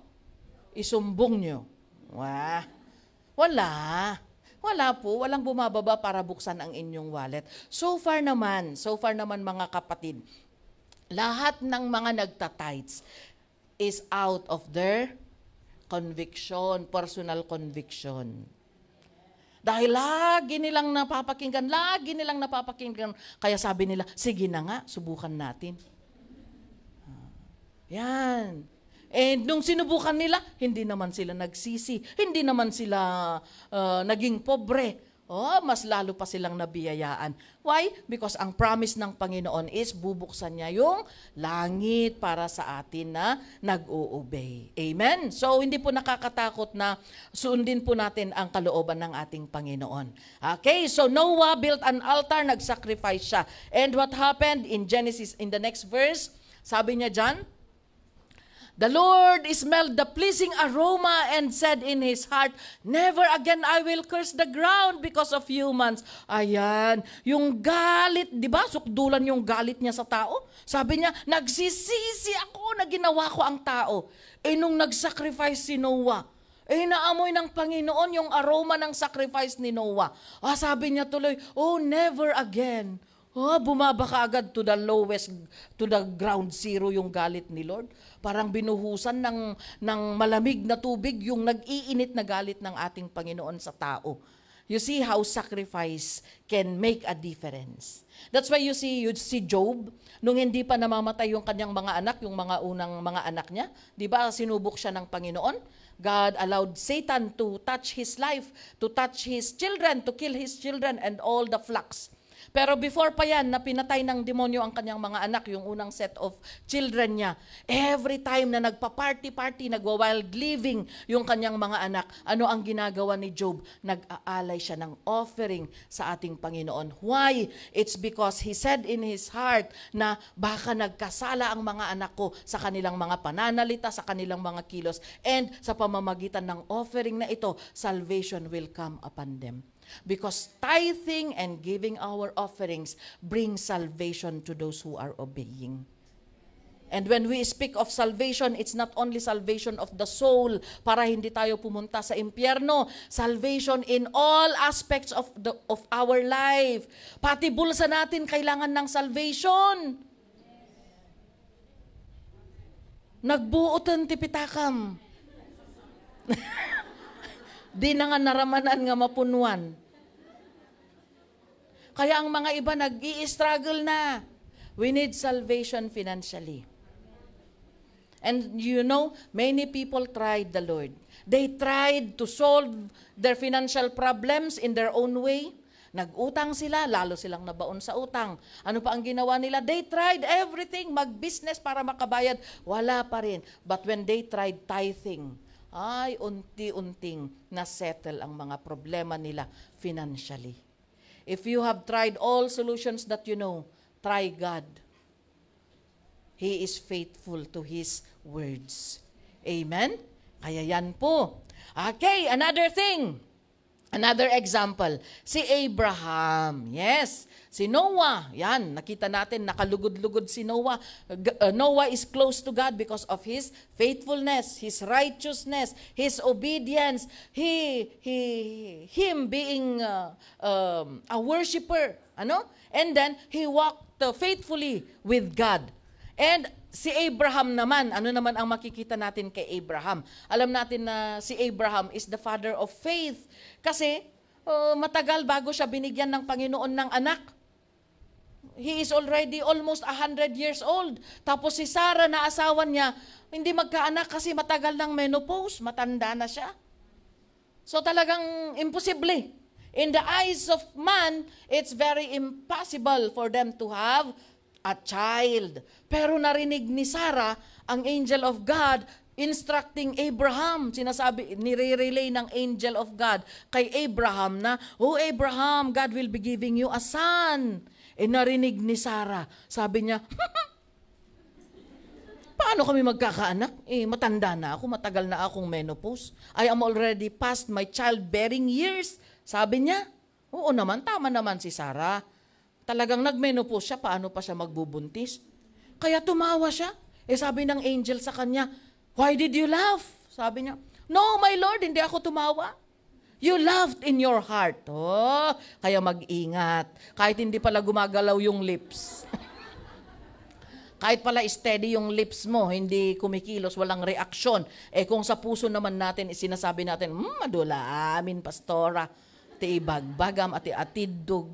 Isumbong nyo. Wala. Wala po. Walang bumababa para buksan ang inyong wallet. So far naman mga kapatid, lahat ng mga nagtatites is out of their conviction, personal conviction. Dahil lagi nilang napapakinggan, kaya sabi nila, sige na nga, subukan natin. Yan. And nung sinubukan nila, hindi naman sila nagsisi, hindi naman sila naging pobre. Mas lalo pa silang nabiyayaan. Why? Because ang promise ng Panginoon is bubuksan niya yung langit para sa atin na nag-o-obey. Amen? So, hindi po nakakatakot na sundin po natin ang kalooban ng ating Panginoon. Okay, so Noah built an altar, nag-sacrifice siya. And what happened in Genesis, in the next verse, sabi niya dyan, the Lord smelled the pleasing aroma and said in his heart, never again I will curse the ground because of humans. Ayan, yung galit, di ba? Sukdulan yung galit niya sa tao. Sabi niya, nagsisisi ako na ginawa ko ang tao. Nung nag-sacrifice si Noah, naamoy ng Panginoon yung aroma ng sacrifice ni Noah. Sabi niya tuloy, never again. Bumaba ka agad to the lowest, to the ground zero yung galit ni Lord. Parang binuhusan ng malamig na tubig yung nag-iinit na galit ng ating Panginoon sa tao. You see how sacrifice can make a difference. That's why you see Job, nung hindi pa namamatay yung kanyang mga anak, yung mga unang mga anak niya, di ba sinubok siya ng Panginoon? God allowed Satan to touch his life, to touch his children, to kill his children and all the flocks. Pero before pa yan, na pinatay ng demonyo ang kanyang mga anak, yung unang set of children niya, every time na nagpa-party-party, nagwa-wild living yung kanyang mga anak, ano ang ginagawa ni Job? Nag-aalay siya ng offering sa ating Panginoon. Why? It's because he said in his heart na baka nagkasala ang mga anak ko sa kanilang mga pananalita, sa kanilang mga kilos, and sa pamamagitan ng offering na ito, salvation will come upon them. Because tithing and giving our offerings bring salvation to those who are obeying. And when we speak of salvation, it's not only salvation of the soul para hindi tayo pumunta sa impyerno. Salvation in all aspects of our life. Pati bulsa natin kailangan ng salvation. Nagbuotan ti pitakam. Di na nga naramanan nga mapunuan. Kaya ang mga iba nag-i-struggle na. We need salvation financially. And you know, many people tried the Lord. They tried to solve their financial problems in their own way. Nag-utang sila, lalo silang nabaon sa utang. Ano pa ang ginawa nila? They tried everything, mag-business para makabayad. Wala pa rin. But when they tried tithing, ay unti-unting na-settle ang mga problema nila financially. If you have tried all solutions that you know, try God. He is faithful to His words. Amen? Kaya yan po. Okay, another thing. Another example. Si Abraham. Yes. Si Noah. Yan, nakita natin, nakalugod-lugod si Noah. Noah is close to God because of his faithfulness, his righteousness, his obedience, him being a worshiper. Ano? And then, he walked faithfully with God. And si Abraham naman, ano naman ang makikita natin kay Abraham? Alam natin na si Abraham is the father of faith. Kasi matagal bago siya binigyan ng Panginoon ng anak. He is already almost 100 years old. Tapos si Sarah na asawa niya, hindi magkaanak kasi matagal ng menopause, matanda na siya. So talagang imposible. In the eyes of man, it's very impossible for them to have a child. Pero narinig ni Sarah ang angel of God instructing Abraham. Sinasabi, nire-relay ng angel of God kay Abraham na, "Oh Abraham, God will be giving you a son." Narinig ni Sarah. Sabi niya, "Paano kami magkakaanak? Matanda na ako, matagal na akong menopause. I am already past my childbearing years." Sabi niya, oo naman, tama naman si Sarah. Talagang nag-menopause siya, paano pa siya magbubuntis? Kaya tumawa siya. Sabi ng angel sa kanya, "Why did you laugh?" Sabi niya, "No, my Lord, hindi ako tumawa. You laughed in your heart." Oh, kaya mag-ingat. Kahit hindi pala gumagalaw yung lips. Kahit pala steady yung lips mo, hindi kumikilos, walang reaksyon. Kung sa puso naman natin, sinasabi natin, "Madula, amin, pastora. Ti ibagbagam, ati atidog.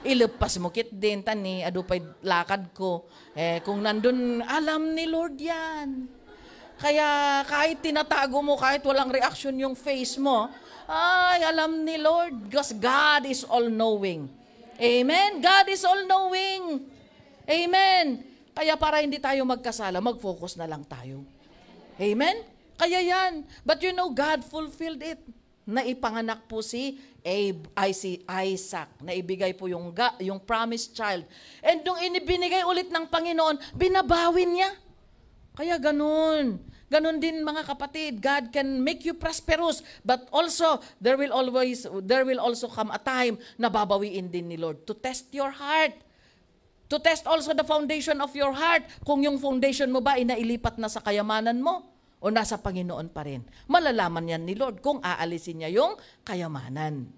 Ilepas mo kit din, tani, adupay lakad ko." Kung nandun, alam ni Lord yan. Kaya kahit tinatago mo, kahit walang reaksyon yung face mo, ay, alam ni Lord. Because God is all-knowing. Amen? God is all-knowing. Amen? Kaya para hindi tayo magkasala, mag-focus na lang tayo. Amen? Kaya yan. But you know, God fulfilled it. Naipanganak po si Isaac. Naibigay po yung promised child. And nung inibinigay ulit ng Panginoon, binabawin niya. Kaya ganun. Ganun din mga kapatid. God can make you prosperous, but also there will also come a time na babawiin din ni Lord to test your heart. To test also the foundation of your heart. Kung yung foundation mo ba inailipat na sa kayamanan mo o nasa Panginoon pa rin. Malalaman yan ni Lord kung aalisin niya yung kayamanan.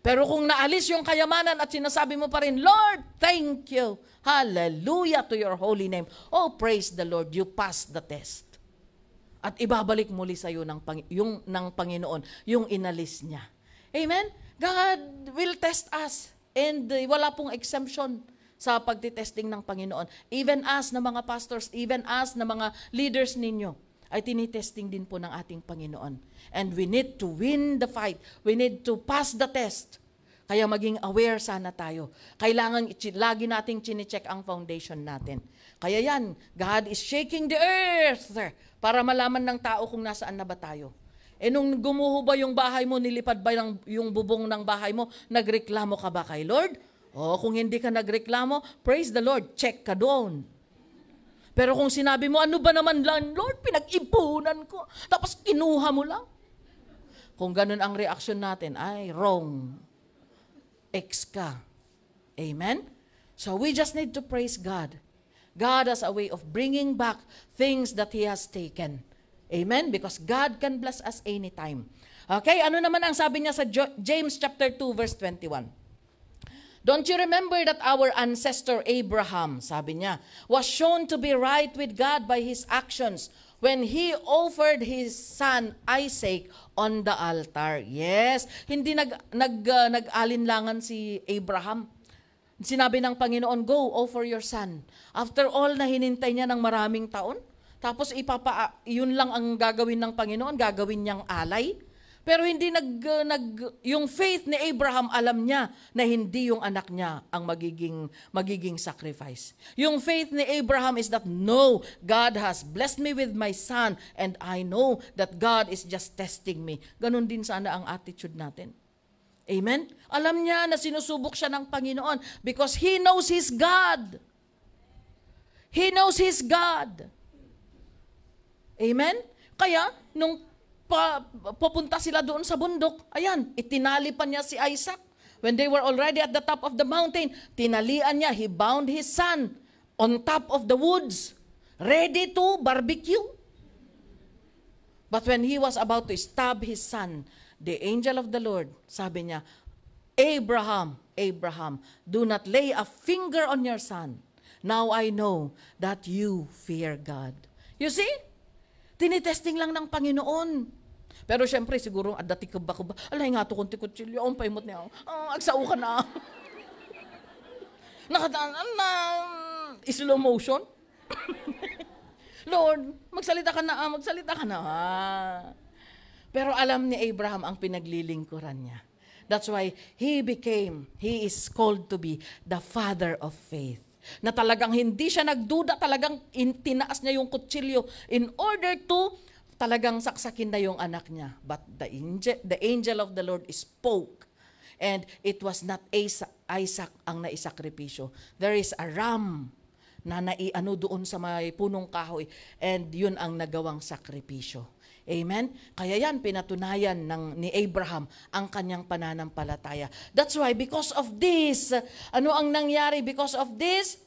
Pero kung naalis yung kayamanan at sinasabi mo pa rin, "Lord, thank you. Hallelujah to your holy name." Oh, praise the Lord. You passed the test. At ibabalik muli sa iyo ng Panginoon yung inalis niya. Amen? God will test us. And wala pong exemption sa pagtitesting ng Panginoon. Even us na mga pastors, even us na mga leaders ninyo, ay tinitesting din po ng ating Panginoon. And we need to win the fight. We need to pass the test. Kaya maging aware sana tayo. Kailangan lagi nating chine-check ang foundation natin. Kaya yan, God is shaking the earth para malaman ng tao kung nasaan na ba tayo. Nung gumuho ba yung bahay mo, nilipad ba yung bubong ng bahay mo, nagreklamo ka ba kay Lord? Kung hindi ka nagreklamo, praise the Lord, check ka doon. Pero kung sinabi mo, "Ano ba naman lang, Lord, pinag-ipunan ko, tapos kinuha mo lang." Kung ganun ang reaksyon natin, ay wrong. Ex ka. Amen? So we just need to praise God. God has a way of bringing back things that He has taken. Amen? Because God can bless us anytime. Okay, ano naman ang sabi niya sa James chapter 2 verse 21? "Don't you remember that our ancestor Abraham," sabi niya, "was shown to be right with God by his actions when he offered his son Isaac on the altar." Yes, hindi nag-alinlangan si Abraham. Sinabi ng Panginoon, "Go, offer your son." After all na hinintay niya ng maraming taon, tapos yun lang ang gagawin ng Panginoon, gagawin niyang alay. Pero hindi yung faith ni Abraham, alam niya na hindi yung anak niya ang magiging sacrifice. Yung faith ni Abraham is that, "No, God has blessed me with my son and I know that God is just testing me." Ganon din sana ang attitude natin. Amen? Alam niya na sinusubok siya ng Panginoon because He knows His God. He knows His God. Amen? Kaya, nung pupunta sila doon sa bundok, ayan, itinali pa niya si Isaac. When they were already at the top of the mountain, tinalian niya, he bound his son on top of the woods, ready to barbecue. But when he was about to stab his son, the angel of the Lord, sabi niya, "Abraham, Abraham, do not lay a finger on your son. Now I know that you fear God." You see? Tinitesting lang ng Panginoon. Pero syempre, siguro, dati ka ba, alay nga to kung tikutsilyo, ang paimot niya, agsao ka na. Nakadaan na, slow motion. Lord, magsalita ka na, magsalita ka na. Pero alam ni Abraham ang pinaglilingkuran niya. That's why he is called to be the father of faith. na talagang hindi siya nagduda, talagang tinaas niya yung kutsilyo in order to talagang saksakin na yung anak niya. But the angel of the Lord spoke, and it was not Isaac ang naisakripisyo. There is a ram na naiano doon sa may punong kahoy, and yun ang nagawang sakripisyo. Amen? Kaya yan, pinatunayan ni Abraham ang kanyang pananampalataya. That's why, because of this, ano ang nangyari because of this?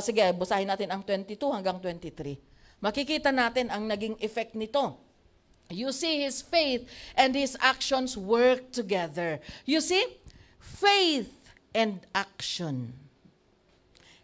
Sige, basahin natin ang 22 hanggang 23. Makikita natin ang naging effect nito. You see his faith and his actions work together. You see, faith and action.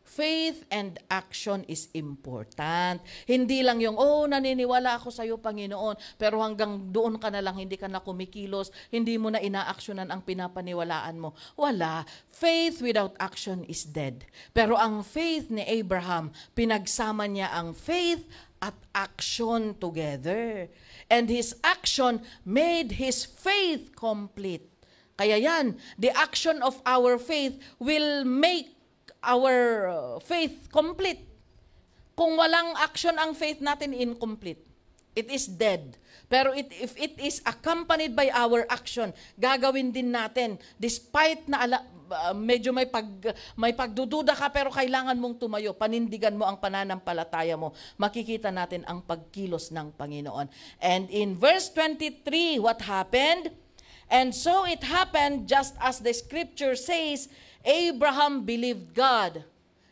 Faith and action is important. Hindi lang yung, naniniwala ako sa iyo, Panginoon, pero hanggang doon ka na lang, hindi ka na kumikilos, hindi mo na inaaksyonan ang pinapaniwalaan mo. Wala. Faith without action is dead. Pero ang faith ni Abraham, pinagsama niya ang faith at action together. And his action made his faith complete. Kaya yan, the action of our faith will make our faith complete. Kung walang action ang faith natin, incomplete. It is dead. Pero if it is accompanied by our action, gagawin din natin despite na medyo may pagdududa ka pero kailangan mong tumayo, panindigan mo ang pananampalataya mo, makikita natin ang pagkilos ng Panginoon. And in verse 23, what happened? And so it happened just as the scripture says, Abraham believed God,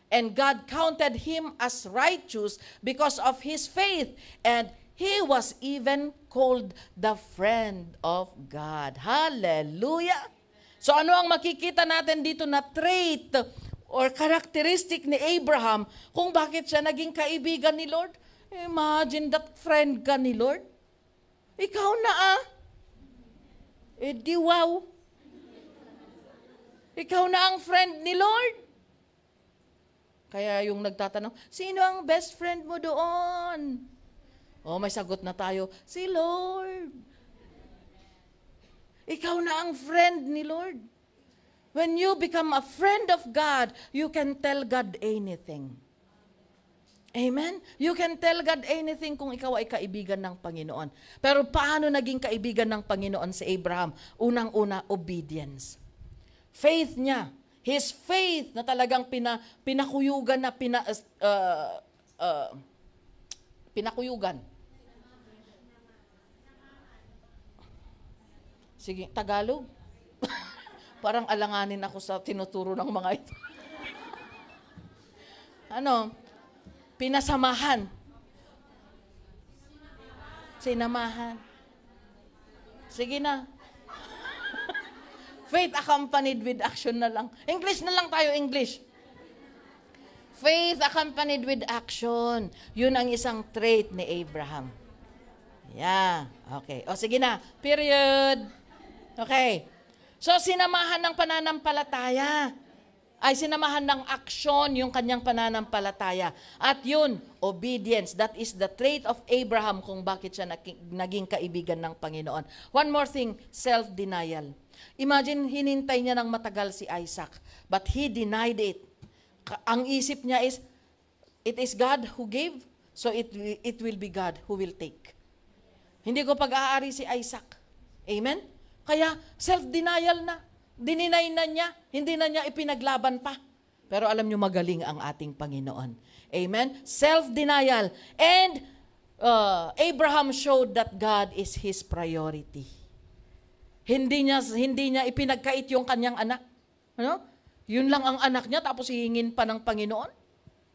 and God counted him as righteous because of his faith, and he was even called the friend of God. Hallelujah! So ano ang makikita natin dito na trait or characteristic ni Abraham kung bakit siya naging kaibigan ni Lord? Imagine that friend ka ni Lord. Ikaw na di wow. Ikaw na ang friend ni Lord. Kaya yung nagtatanong, sino ang best friend mo doon? May sagot na tayo, si Lord. Ikaw na ang friend ni Lord. When you become a friend of God, you can tell God anything. Amen? You can tell God anything kung ikaw ay kaibigan ng Panginoon. Pero paano naging kaibigan ng Panginoon si Abraham? Unang-una, obedience. Faith niya. His faith na talagang pinakuyugan na pinakuyugan. Sige, Tagalog. Parang alanganin ako sa tinuturo ng mga ito. Pinasamahan. Sinamahan. Sige na. Faith accompanied with action na lang. English na lang tayo, English. Faith accompanied with action. Yun ang isang trait ni Abraham. Yeah. Okay. Sige na. Period. Okay. So, sinamahan ng pananampalataya. Sinamahan ng aksyon yung kanyang pananampalataya. At yun, obedience. That is the trait of Abraham kung bakit siya naging kaibigan ng Panginoon. One more thing, self-denial. Imagine, hinintay niya ng matagal si Isaac, but he denied it. Ang isip niya is, it is God who gave, so it will be God who will take. Hindi ko pag-aari si Isaac. Amen? Kaya, self-denial na. Dininay na niya, hindi na niya ipinaglaban pa. Pero alam niyo, magaling ang ating Panginoon. Amen? Self-denial. And Abraham showed that God is his priority. Hindi niya ipinagkait yung kanyang anak. Yun lang ang anak niya, tapos hihingin pa ng Panginoon.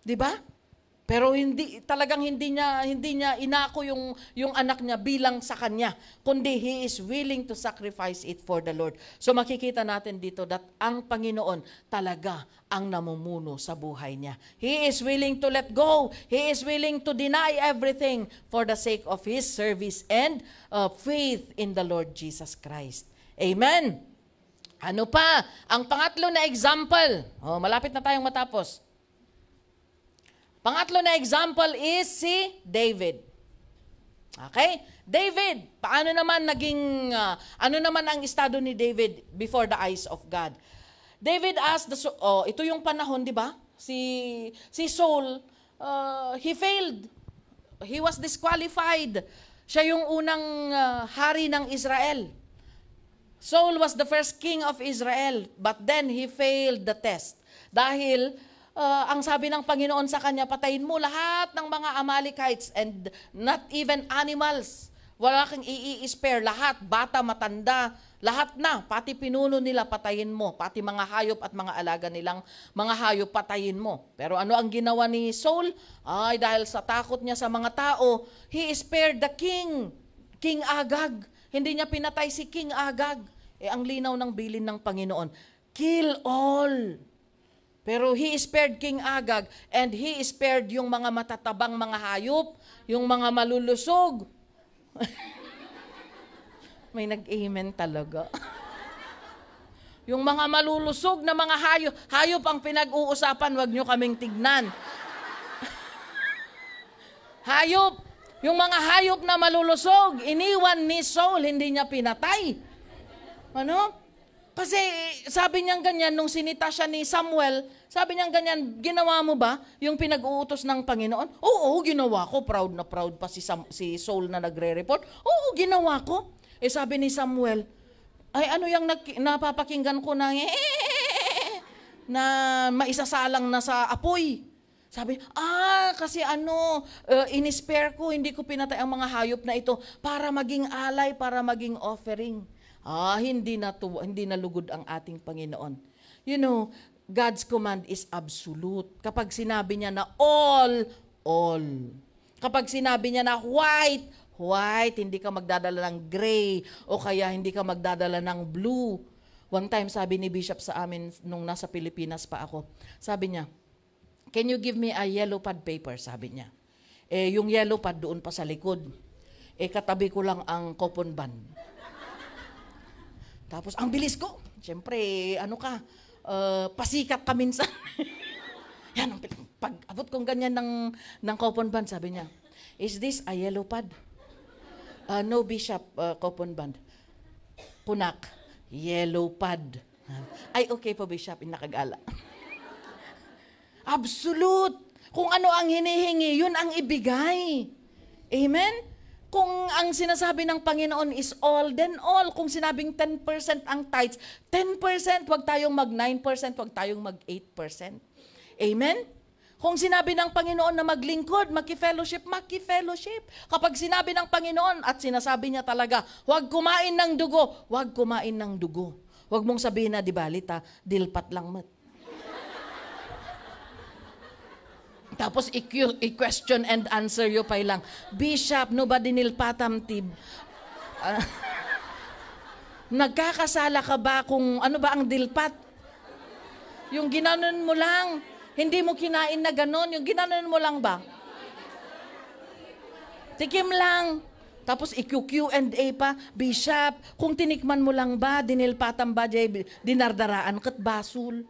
Di ba? Pero talagang hindi niya inako yung anak niya bilang sa kanya, kundi he is willing to sacrifice it for the Lord. So makikita natin dito that ang Panginoon talaga ang namumuno sa buhay niya. He is willing to let go. He is willing to deny everything for the sake of his service and faith in the Lord Jesus Christ. Amen. Ano pa? Ang pangatlo na example. Malapit na tayong matapos. Pangatlo na example is si David. Okay? David, paano naman ano naman ang estado ni David before the eyes of God? David asked ito yung panahon, di ba? si Saul, he failed. He was disqualified. Siya yung unang hari ng Israel. Saul was the first king of Israel, but then he failed the test. Dahil ang sabi ng Panginoon sa kanya, patayin mo lahat ng mga Amalekites and not even animals. Wala kang i-spare, lahat, bata, matanda, lahat na, pati pinuno nila patayin mo, pati mga hayop at mga alaga nilang mga hayop patayin mo. Pero ano ang ginawa ni Saul? Ay, dahil sa takot niya sa mga tao, he spared the king, King Agag. Hindi niya pinatay si King Agag. Ang linaw ng bilin ng Panginoon, kill all. Pero he spared King Agag and he spared yung mga matatabang mga hayop, yung mga malulusog. May nag-amen talaga. Yung mga malulusog na mga hayop ang pinag-uusapan, wag nyo kaming tignan. Hayop, yung mga hayop na malulusog, iniwan ni Saul, hindi niya pinatay. Ano? Kasi sabi niyang ganyan, nung sinita siya ni Samuel, sabi niyang ganyan, ginawa mo ba yung pinag-uutos ng Panginoon? Oo, ginawa ko. Proud na proud pa si Saul na nagre-report. Oo, ginawa ko. Sabi ni Samuel, ay ano yung napapakinggan ko na na maisasalang na sa apoy. Sabi, kasi in-spare ko, hindi ko pinatay ang mga hayop na ito para maging alay, para maging offering. Hindi nalugod ang ating Panginoon. You know, God's command is absolute. Kapag sinabi niya na all. Kapag sinabi niya na white, hindi ka magdadala ng gray, o kaya hindi ka magdadala ng blue. One time, sabi ni Bishop sa amin, nung nasa Pilipinas pa ako, sabi niya, can you give me a yellow pad paper? Sabi niya. Yung yellow pad doon pa sa likod. Katabi ko lang ang coupon band. Tapos, ang bilis ko. Siyempre, pasikat ka minsan. Yan, pag abot kong ganyan ng coupon band, sabi niya, is this a yellow pad? No, Bishop, coupon band. Punak, yellow pad. Ay, okay po, Bishop, inakagala. Absolute. Kung ano ang hinihingi, yun ang ibigay. Amen? Kung ang sinasabi ng Panginoon is all, then all. Kung sinabing 10% ang tithes, 10%, wag tayong mag 9%, wag tayong mag 8%. Amen? Kung sinabi ng Panginoon na maglingkod, maki-fellowship. Kapag sinabi ng Panginoon at sinasabi niya talaga, wag kumain ng dugo, wag kumain ng dugo. Wag mong sabihin na, di balita, dilpat lang mat. Tapos i-question and answer yo pa lang. Bishop, nobody nilpatam tib. Nagkakasala ka ba kung ano ba ang dilpat? Yung ginanon mo lang. Hindi mo kinain na ganon. Yung ginanon mo lang ba? Tikim lang. Tapos i-Q&A pa. Bishop, kung tinikman mo lang ba, dinilpatam ba, dinardaraan kat basul?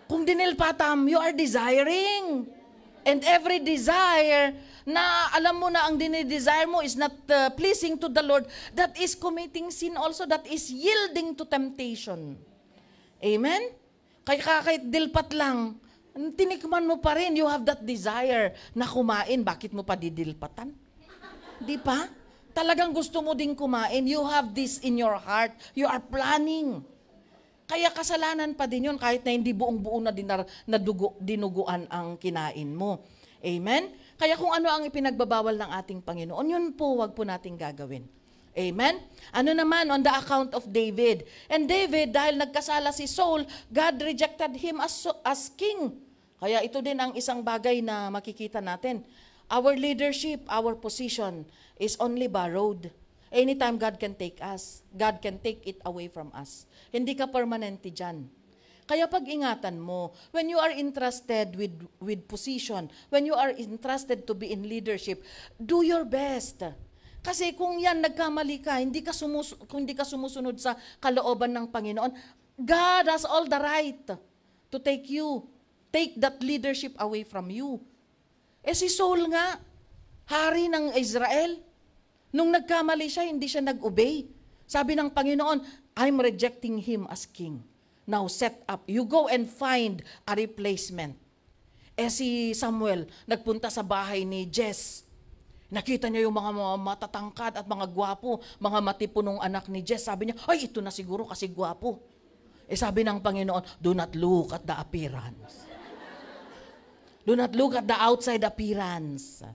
Kung dinilpatam, you are desiring. And every desire na alam mo na ang dinidesire mo is not pleasing to the Lord, that is committing sin also, that is yielding to temptation. Amen? Kahit dilpat lang, tinikman mo pa rin, you have that desire na kumain. Bakit mo pa didilpatan? Di pa? Talagang gusto mo ding kumain. You have this in your heart. You are planning. Kaya kasalanan pa din yun kahit na hindi buong-buo na dinuguan ang kinain mo. Amen? Kaya kung ano ang ipinagbabawal ng ating Panginoon, yun po wag po nating gagawin. Amen? Ano naman on the account of David? And David, dahil nagkasala si Saul, God rejected him as king. Kaya ito din ang isang bagay na makikita natin. Our leadership, our position is only borrowed. Anytime God can take us, God can take it away from us. Hindi ka permanente dyan. Kaya pag-ingatan mo, when you are entrusted with position, when you are entrusted to be in leadership, do your best. Kasi kung yan nagkamali ka, kung hindi ka sumusunod sa kalooban ng Panginoon, God has all the right to take that leadership away from you. Si Saul nga, hari ng Israel, nung nagkamali siya, hindi siya nag-obey. Sabi ng Panginoon, I'm rejecting him as king. now set up. You go and find a replacement. Si Samuel, nagpunta sa bahay ni Jess. Nakita niya yung mga matatangkad at mga gwapo, mga matipunong anak ni Jess. Sabi niya, ay, ito na siguro kasi gwapo. Sabi ng Panginoon, do not look at the appearance. Do not look at the outside appearance.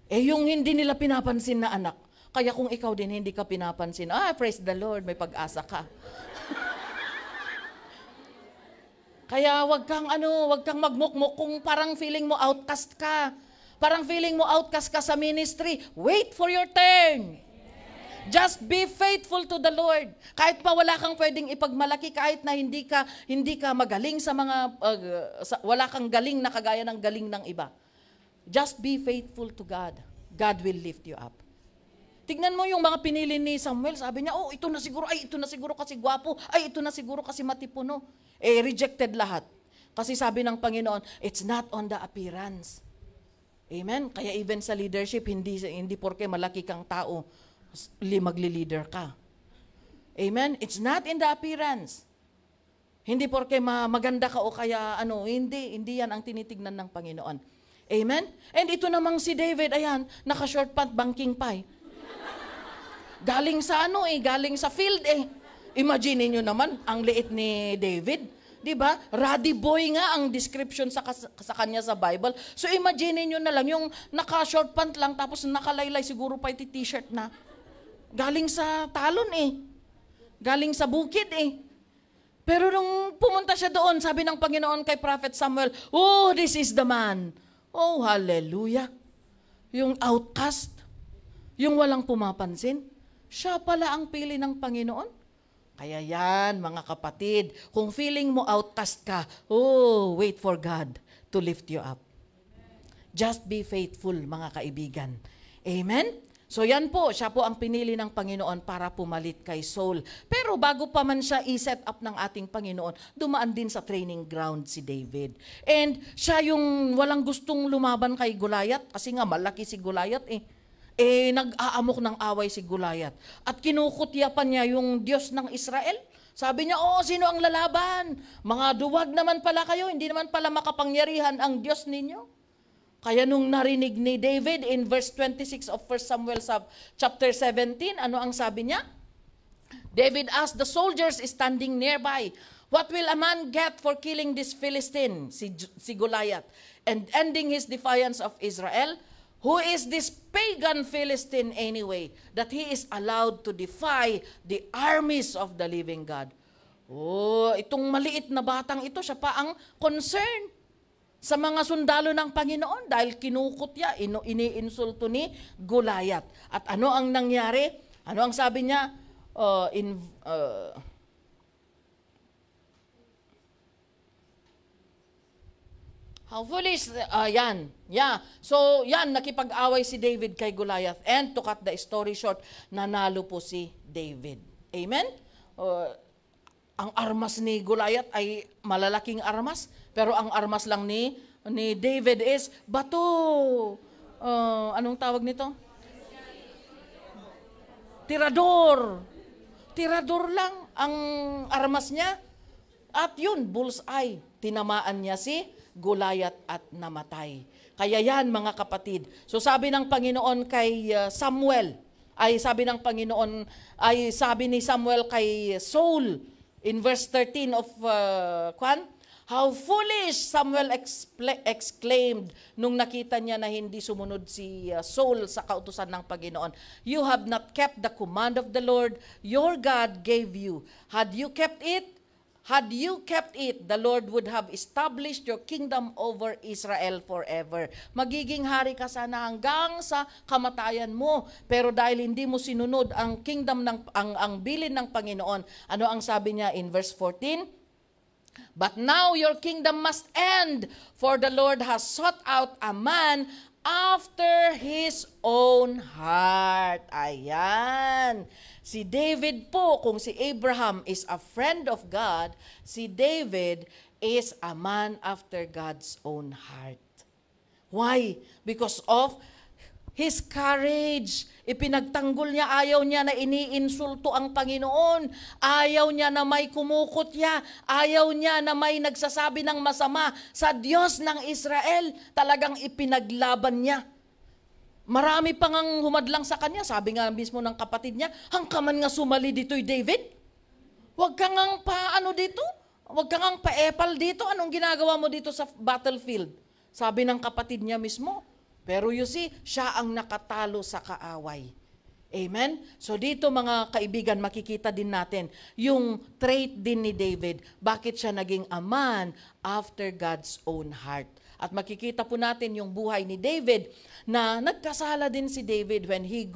Yung hindi nila pinapansin na anak, kaya kung ikaw din hindi ka pinapansin, praise the Lord, may pag-asa ka. Kaya wag kang magmukmuk kung parang feeling mo outcast ka. Parang feeling mo outcast ka sa ministry. Wait for your turn. Just be faithful to the Lord. Kahit pa wala kang pwedeng ipagmalaki, kahit na hindi ka magaling sa mga wala kang galing na kagaya ng galing ng iba. Just be faithful to God. God will lift you up. Tignan mo yung mga pinili ni Samuel, sabi niya, ito na siguro kasi gwapo, ito na siguro kasi matipuno. Rejected lahat. Kasi sabi ng Panginoon, it's not on the appearance. Amen? Kaya even sa leadership, hindi porke malaki kang tao, magli-leader ka. Amen? It's not in the appearance. Hindi porke maganda ka o kaya hindi yan ang tinitignan ng Panginoon. Amen? And ito namang si David, ayan, naka-short pant, banking pie. Galing sa field Imagine niyo naman, ang liit ni David. Diba? Ruddy boy nga ang description sa kanya sa Bible. So imagine niyo na lang, yung naka-short pant lang, tapos nakalaylay, siguro pa iti t-shirt na. Galing sa talon Galing sa bukid Pero nung pumunta siya doon, sabi ng Panginoon kay Prophet Samuel, this is the man. Hallelujah. Yung outcast, yung walang pumapansin, siya pala ang pili ng Panginoon. Kaya yan, mga kapatid, kung feeling mo outcast ka, wait for God to lift you up. Just be faithful, mga kaibigan. Amen? So yan po, siya po ang pinili ng Panginoon para pumalit kay Saul. Pero bago pa man siya i-set up ng ating Panginoon, dumaan din sa training ground si David. And siya yung walang gustong lumaban kay Goliath, kasi nga malaki si Goliath nag-aamok ng away si Goliath. At kinukutyapan niya yung Diyos ng Israel. Sabi niya, sino ang lalaban? Mga duwag naman pala kayo, hindi naman pala makapangyarihan ang Diyos ninyo. Kaya nung narinig ni David in verse 26 of 1 Samuel chapter 17, ano ang sabi niya? David asked the soldiers standing nearby, what will a man get for killing this Philistine, si Goliath, and ending his defiance of Israel? Who is this pagan Philistine anyway, that he is allowed to defy the armies of the living God? Itong maliit na batang ito, siya pa ang concern sa mga sundalo ng Panginoon dahil kinukutya, iniinsulto ni Goliath. At ano ang nangyari? Ano ang sabi niya? How foolish, yan. Yeah. So, yan, nakipag-away si David kay Goliath. And to cut the story short, nanalo po si David. Amen? Ang armas ni Goliath ay malalaking armas, pero ang armas lang ni David is bato. Anong tawag nito? Tirador. Tirador lang ang armas niya. At yun, bullseye. Tinamaan niya si Goliath at namatay. Kaya yan, mga kapatid. So sabi ng Panginoon kay Samuel, sabi ni Samuel kay Saul in verse 13 of how foolish, Samuel exclaimed nung nakita niya na hindi sumunod si Saul sa kautusan ng Panginoon. You have not kept the command of the Lord your God gave you. Had you kept it, the Lord would have established your kingdom over Israel forever. Magiging hari ka sana hanggang sa kamatayan mo. Pero dahil hindi mo sinunod ang kingdom ang bilin ng Panginoon, ano ang sabi niya in verse 14? But now your kingdom must end, for the Lord has sought out a man after His own heart. Ayan. Si David po, kung si Abraham is a friend of God, si David is a man after God's own heart. Why? Because of His courage. Ipinagtanggol niya, ayaw niya na iniinsulto ang Panginoon. Ayaw niya na may kumukutya. Ayaw niya na may nagsasabi ng masama sa Diyos ng Israel. Talagang ipinaglaban niya. Marami pang ang humadlang sa kanya. Sabi nga mismo ng kapatid niya, hangkaman nga sumali dito'y David. Huwag kang ang paano dito. Huwag kang ang paepal dito. Anong ginagawa mo dito sa battlefield? Sabi ng kapatid niya mismo. Pero you see, siya ang nakatalo sa kaaway. Amen? So dito mga kaibigan, makikita din natin yung trait din ni David. Bakit siya naging a man after God's own heart? At makikita po natin yung buhay ni David na nagkasala din si David when he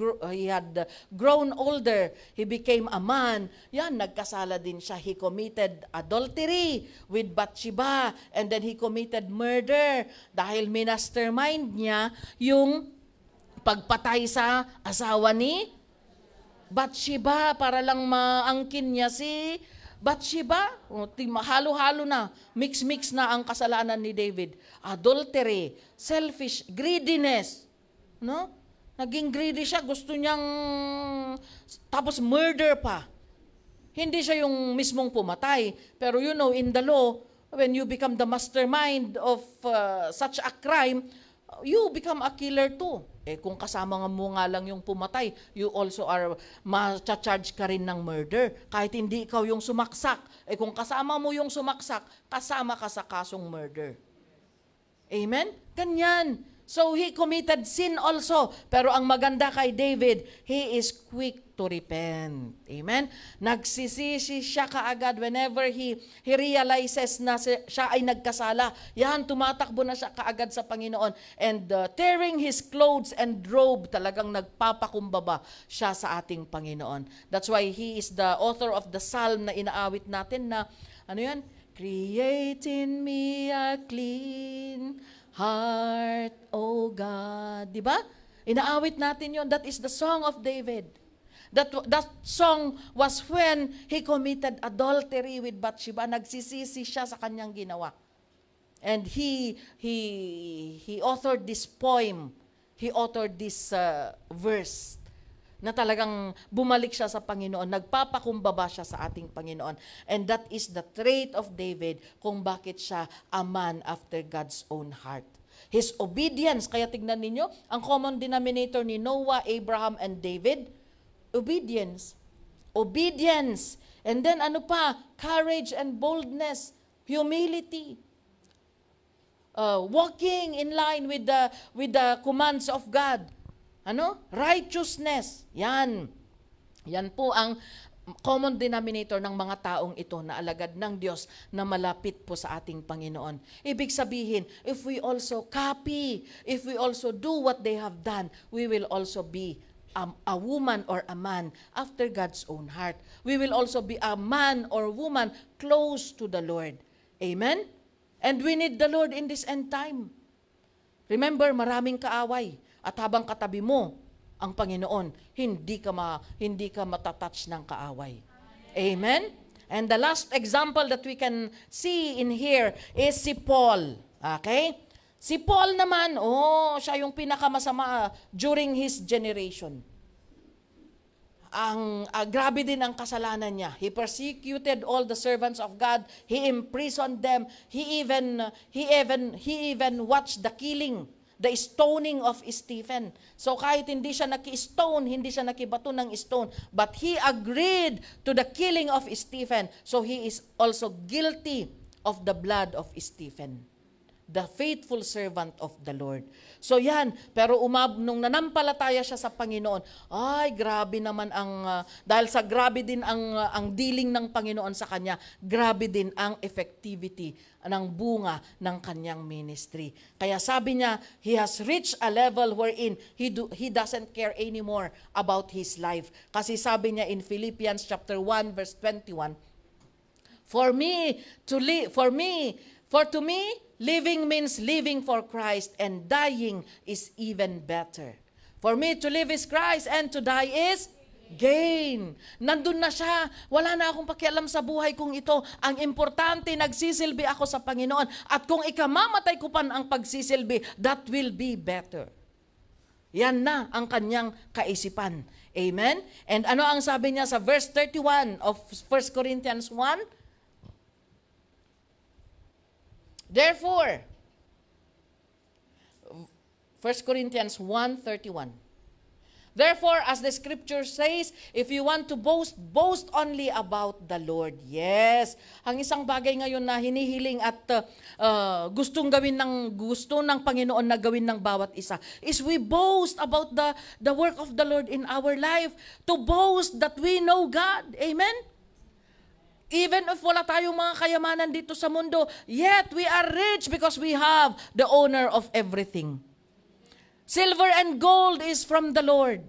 had grown older. He became a man. Yan, nagkasala din siya. He committed adultery with Bathsheba and then he committed murder dahil minastermind niya yung pagpatay sa asawa ni Bathsheba para lang maangkin niya si Bathsheba. Halo-halo na, mix-mix na ang kasalanan ni David. Adultery, selfish, greediness. No? Naging greedy siya, gusto niyang, tapos murder pa. Hindi siya yung mismong pumatay. Pero you know, in the law, when you become the mastermind of such a crime, you become a killer too. Kung kasama nga mo nga lang yung pumatay, you also are ma-charge ka rin ng murder. Kahit hindi ikaw yung sumaksak. Kung kasama mo yung sumaksak, kasama ka sa kasong murder. Amen? Ganyan. So he committed sin also. Pero ang maganda kay David, he is quick to repent. Amen? Nagsisisi siya kaagad whenever he realizes na siya ay nagkasala. Yan, tumatakbo na siya kaagad sa Panginoon. And tearing his clothes and robe, talagang nagpapakumbaba siya sa ating Panginoon. That's why he is the author of the psalm na inaawit natin na, ano yan? Create in me a clean heart, O God. Diba? Inaawit natin yon. That is the song of David. That song was when he committed adultery with Bathsheba. Nagsisisi siya sa kanyang ginawa. And he authored this poem. He authored this verse na talagang bumalik siya sa Panginoon, nagpapakumbaba siya sa ating Panginoon. And that is the trait of David kung bakit siya a man after God's own heart. His obedience, kaya tignan ninyo, ang common denominator ni Noah, Abraham, and David, obedience. Obedience. And then ano pa? Courage and boldness, humility. Walking in line with the commands of God. Ano? Righteousness. Yan. Yan po ang common denominator ng mga taong ito na alagad ng Diyos na malapit po sa ating Panginoon. Ibig sabihin, if we also copy, if we also do what they have done, we will also be a woman or a man after God's own heart. We will also be a man or woman close to the Lord. Amen? And we need the Lord in this end time. Remember, maraming kaaway. At habang katabi mo ang Panginoon, hindi ka matatouch ng kaaway. Amen? And the last example that we can see in here is si Paul. Okay? Si Paul naman, siya yung pinakamasama during his generation. Grabe din ang kasalanan niya. He persecuted all the servants of God. He imprisoned them. He even watched the killing, the stoning of Stephen. So kahit hindi siya naki-stone, hindi siya nakibato ng stone, but he agreed to the killing of Stephen. So he is also guilty of the blood of Stephen, the faithful servant of the Lord. So yan, pero nung nanampalataya siya sa Panginoon, ay grabe naman dahil sa grabe din ang dealing ng Panginoon sa kanya, grabe din ang effectivity ng bunga ng kanyang ministry. Kaya sabi niya, he has reached a level wherein he doesn't care anymore about his life. Kasi sabi niya in Philippians chapter 1 verse 21, For to me, living means living for Christ, and dying is even better. For me to live is Christ, and to die is gain. Nandun na siya. Wala na akong pakialam sa buhay kong ito. Ang importante, nagsisilbi ako sa Panginoon. At kung ikamamatay ko pa ang pagsisilbi, that will be better. Yan na ang kanyang kaisipan. Amen? And ano ang sabi niya sa verse 31 of 1 Corinthians 1? Therefore, 1 Corinthians 1:31. Therefore, as the scripture says, if you want to boast, boast only about the Lord. Yes. Ang isang bagay ngayon na hinihiling at gusto ng Panginoon na gawin ng bawat isa is we boast about the work of the Lord in our life. To boast that we know God. Amen? Even if wala tayong mga kayamanan dito sa mundo, yet we are rich because we have the owner of everything. Silver and gold is from the Lord.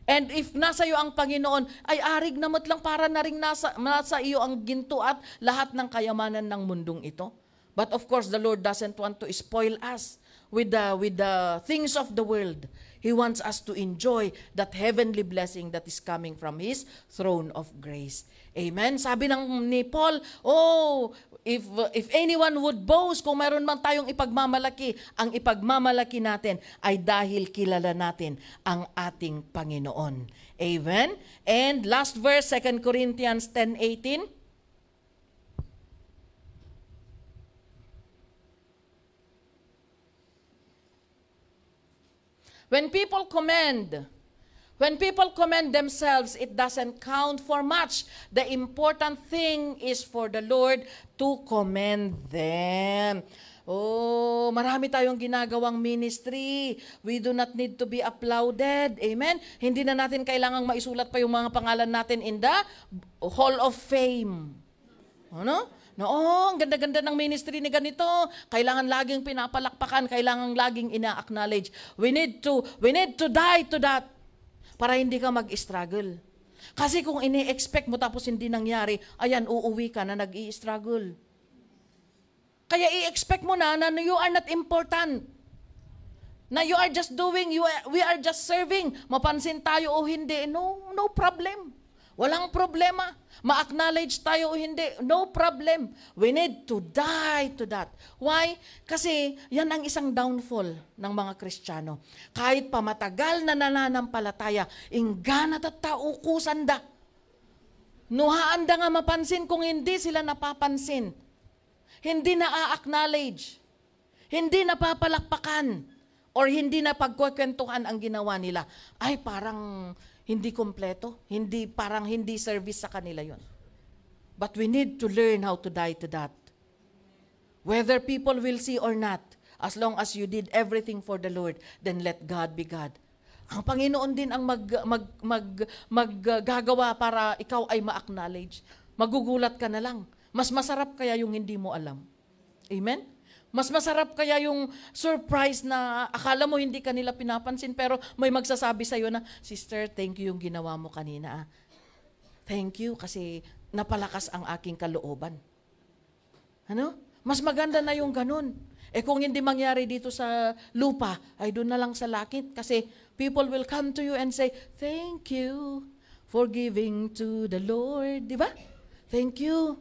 And if nasa iyo ang Panginoon, ay arig namat lang para na rin nasa iyo ang ginto at lahat ng kayamanan ng mundong ito. But of course, the Lord doesn't want to spoil us with the things of the world. He wants us to enjoy that heavenly blessing that is coming from His throne of grace. Amen? Sabi ni Paul, if anyone would boast, kung mayroon man tayong ipagmamalaki, ang ipagmamalaki natin ay dahil kilala natin ang ating Panginoon. Amen? And last verse, 2 Corinthians 10:18. When people commend themselves, it doesn't count for much. The important thing is for the Lord to commend them. Oh, marami tayong ginagawang ministry. We do not need to be applauded. Amen? Hindi na natin kailangang maisulat pa yung mga pangalan natin in the Hall of Fame. Ano? Ang ganda-ganda ng ministry ni ganito. Kailangan laging pinapalakpakan, kailangan laging ina-acknowledge. We need to die to that para hindi ka mag-struggle. Kasi kung ini-expect mo tapos hindi nangyari, ayan, uuwi ka na nag-i-struggle. Kaya i-expect mo na you are not important. Na you are just doing, we are just serving. Mapansin tayo o hindi, no problem. Walang problema. Ma-acknowledge tayo o hindi, no problem. We need to die to that. Why? Kasi yan ang isang downfall ng mga Kristiyano. Kahit pa matagal na nananampalataya, ingganat at taukusan da. Nuhaan da nga mapansin kung hindi sila napapansin. Hindi na-acknowledge. Hindi napapalakpakan. Or hindi na pagkukwentuhan ang ginawa nila. Ay, parang hindi kompleto, parang hindi service sa kanila yon. But we need to learn how to die to that. Whether people will see or not, as long as you did everything for the Lord, then let God be God. Ang Panginoon din ang maggagawa para ikaw ay ma-acknowledge. Magugulat ka na lang. Mas masarap kaya yung hindi mo alam. Amen? Mas masarap kaya yung surprise na akala mo hindi ka nila pinapansin pero may magsasabi sa'yo na, Sister, thank you yung ginawa mo kanina. Thank you kasi napalakas ang aking kalooban. Ano? Mas maganda na yung ganun. Kung hindi mangyari dito sa lupa, ay doon na lang sa langit kasi people will come to you and say, thank you for giving to the Lord. Di ba? Thank you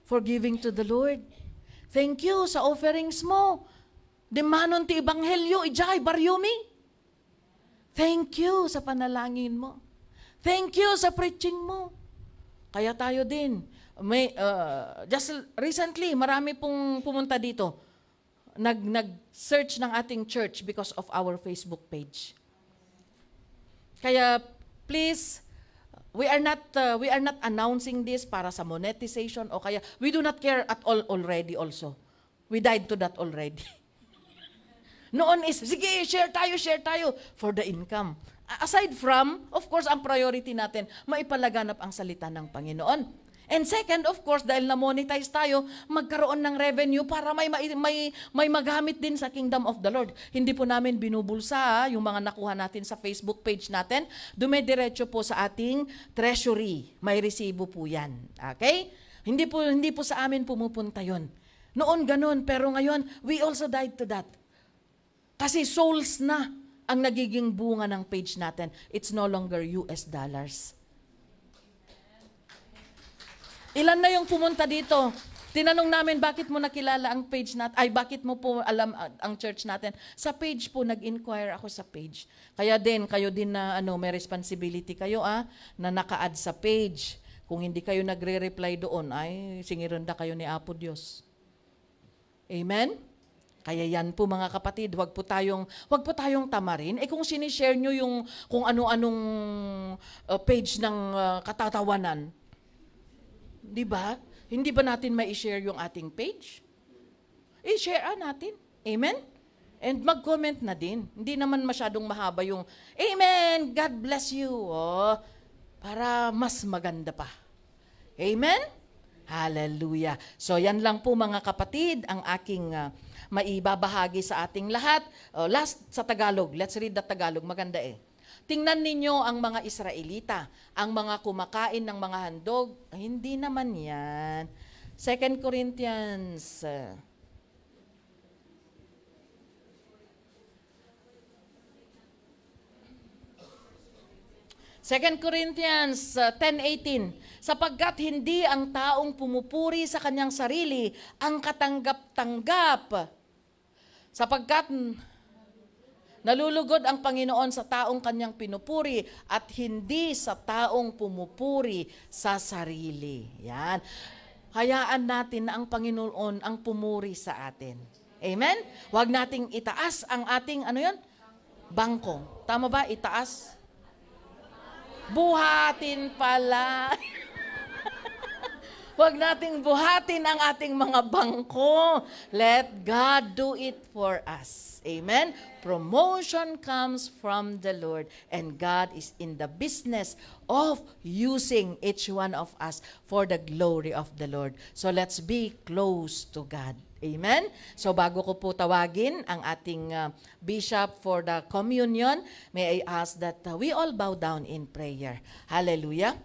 for giving to the Lord. Thank you sa offerings mo. Dimanon ti Ebanghelyo, ijay, baryumi. Thank you sa panalangin mo. Thank you sa preaching mo. Kaya tayo din. Just recently, marami pong pumunta dito. Nag-search ng ating church because of our Facebook page. Kaya please, we are not announcing this para sa monetization o kaya we do not care at all already also. We died to that already. Noon is, sige, share tayo for the income. Aside from, of course, ang priority natin, maipalaganap ang salita ng Panginoon. And second, of course, dahil na-monetize tayo, magkaroon ng revenue para may magamit din sa kingdom of the Lord. Hindi po namin binubulsa yung mga nakuha natin sa Facebook page natin. Dumediretso po sa ating treasury. May resibo po yan. Okay? Hindi po sa amin pumupunta yon. Noon ganun, pero ngayon, we also died to that. Kasi souls na ang nagiging bunga ng page natin. It's no longer US dollars. Ilan na yung pumunta dito? Tinanong namin, bakit mo nakilala ang page natin? Ay, bakit mo po alam ang church natin? Sa page po, nag-inquire ako sa page. Kaya din, kayo din na may responsibility kayo na naka-add sa page. Kung hindi kayo nagre-reply doon, ay singironda kayo ni Apo Diyos. Amen? Kaya yan po mga kapatid, wag po tayong tamarin. Kung sinishare nyo yung kung ano-anong page ng katatawanan, di ba? Hindi ba natin ma-share yung ating page? I-share natin. Amen? And mag-comment na din. Hindi naman masyadong mahaba yung, Amen, God bless you. Para mas maganda pa. Amen? Hallelujah. So yan lang po mga kapatid, ang aking maibabahagi sa ating lahat. Last sa Tagalog. Let's read the Tagalog. Maganda Tingnan ninyo ang mga Israelita, ang mga kumakain ng mga handog. Hindi naman yan. 2 Corinthians 10:18, sapagkat hindi ang taong pumupuri sa kanyang sarili ang katanggap-tanggap, sapagkat nalulugod ang Panginoon sa taong kanyang pinupuri at hindi sa taong pumupuri sa sarili. Yan. Hayaan natin na ang Panginoon ang pumuri sa atin. Amen? Huwag nating itaas ang ating, bangko. Tama ba? Itaas? Buhatin pala. Huwag nating buhatin ang ating mga bangko. Let God do it for us. Amen? Promotion comes from the Lord, and God is in the business of using each one of us for the glory of the Lord. So let's be close to God. Amen? So bago ko po tawagin ang ating bishop for the communion, may I ask that we all bow down in prayer. Hallelujah.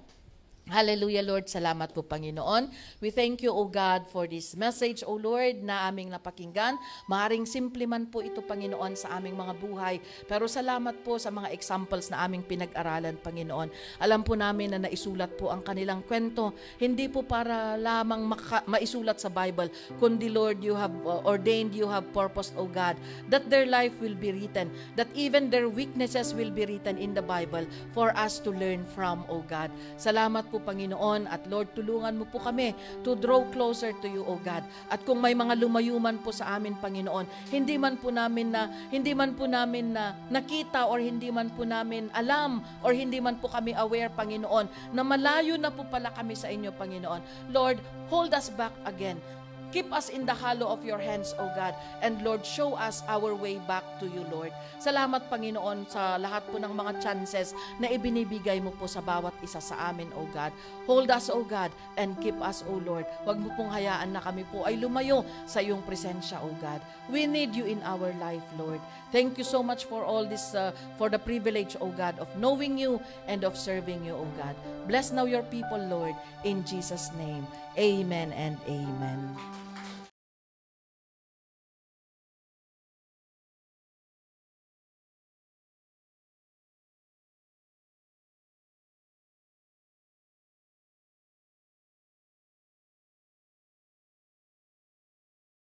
Hallelujah, Lord. Salamat po, Panginoon. We thank you, O God, for this message, O Lord, na aming napakinggan. Maaaring simple man po ito, Panginoon, sa aming mga buhay. Pero salamat po sa mga examples na aming pinag-aralan, Panginoon. Alam po namin na naisulat po ang kanilang kwento. Hindi po para lamang maisulat sa Bible, kundi, Lord, you have ordained, you have purposed, O God, that their life will be written, that even their weaknesses will be written in the Bible for us to learn from, O God. Salamat po, Panginoon, at Lord, tulungan mo po kami to draw closer to you, O God. At kung may mga lumayuman po sa amin, Panginoon, hindi man po namin na nakita or hindi man po namin alam or hindi man po kami aware, Panginoon, na malayo na po pala kami sa inyo, Panginoon. Lord, hold us back again. Keep us in the hollow of your hands, O God. And Lord, show us our way back to you, Lord. Salamat, Panginoon, sa lahat po ng mga chances na ibinibigay mo po sa bawat isa sa amin, O God. Hold us, O God, and keep us, O Lord. Huwag mo pong hayaan na kami po ay lumayo sa iyong presensya, O God. We need you in our life, Lord. Thank you so much for all this, for the privilege, O God, of knowing you and of serving you, O God. Bless now your people, Lord, in Jesus' name. Amen and amen.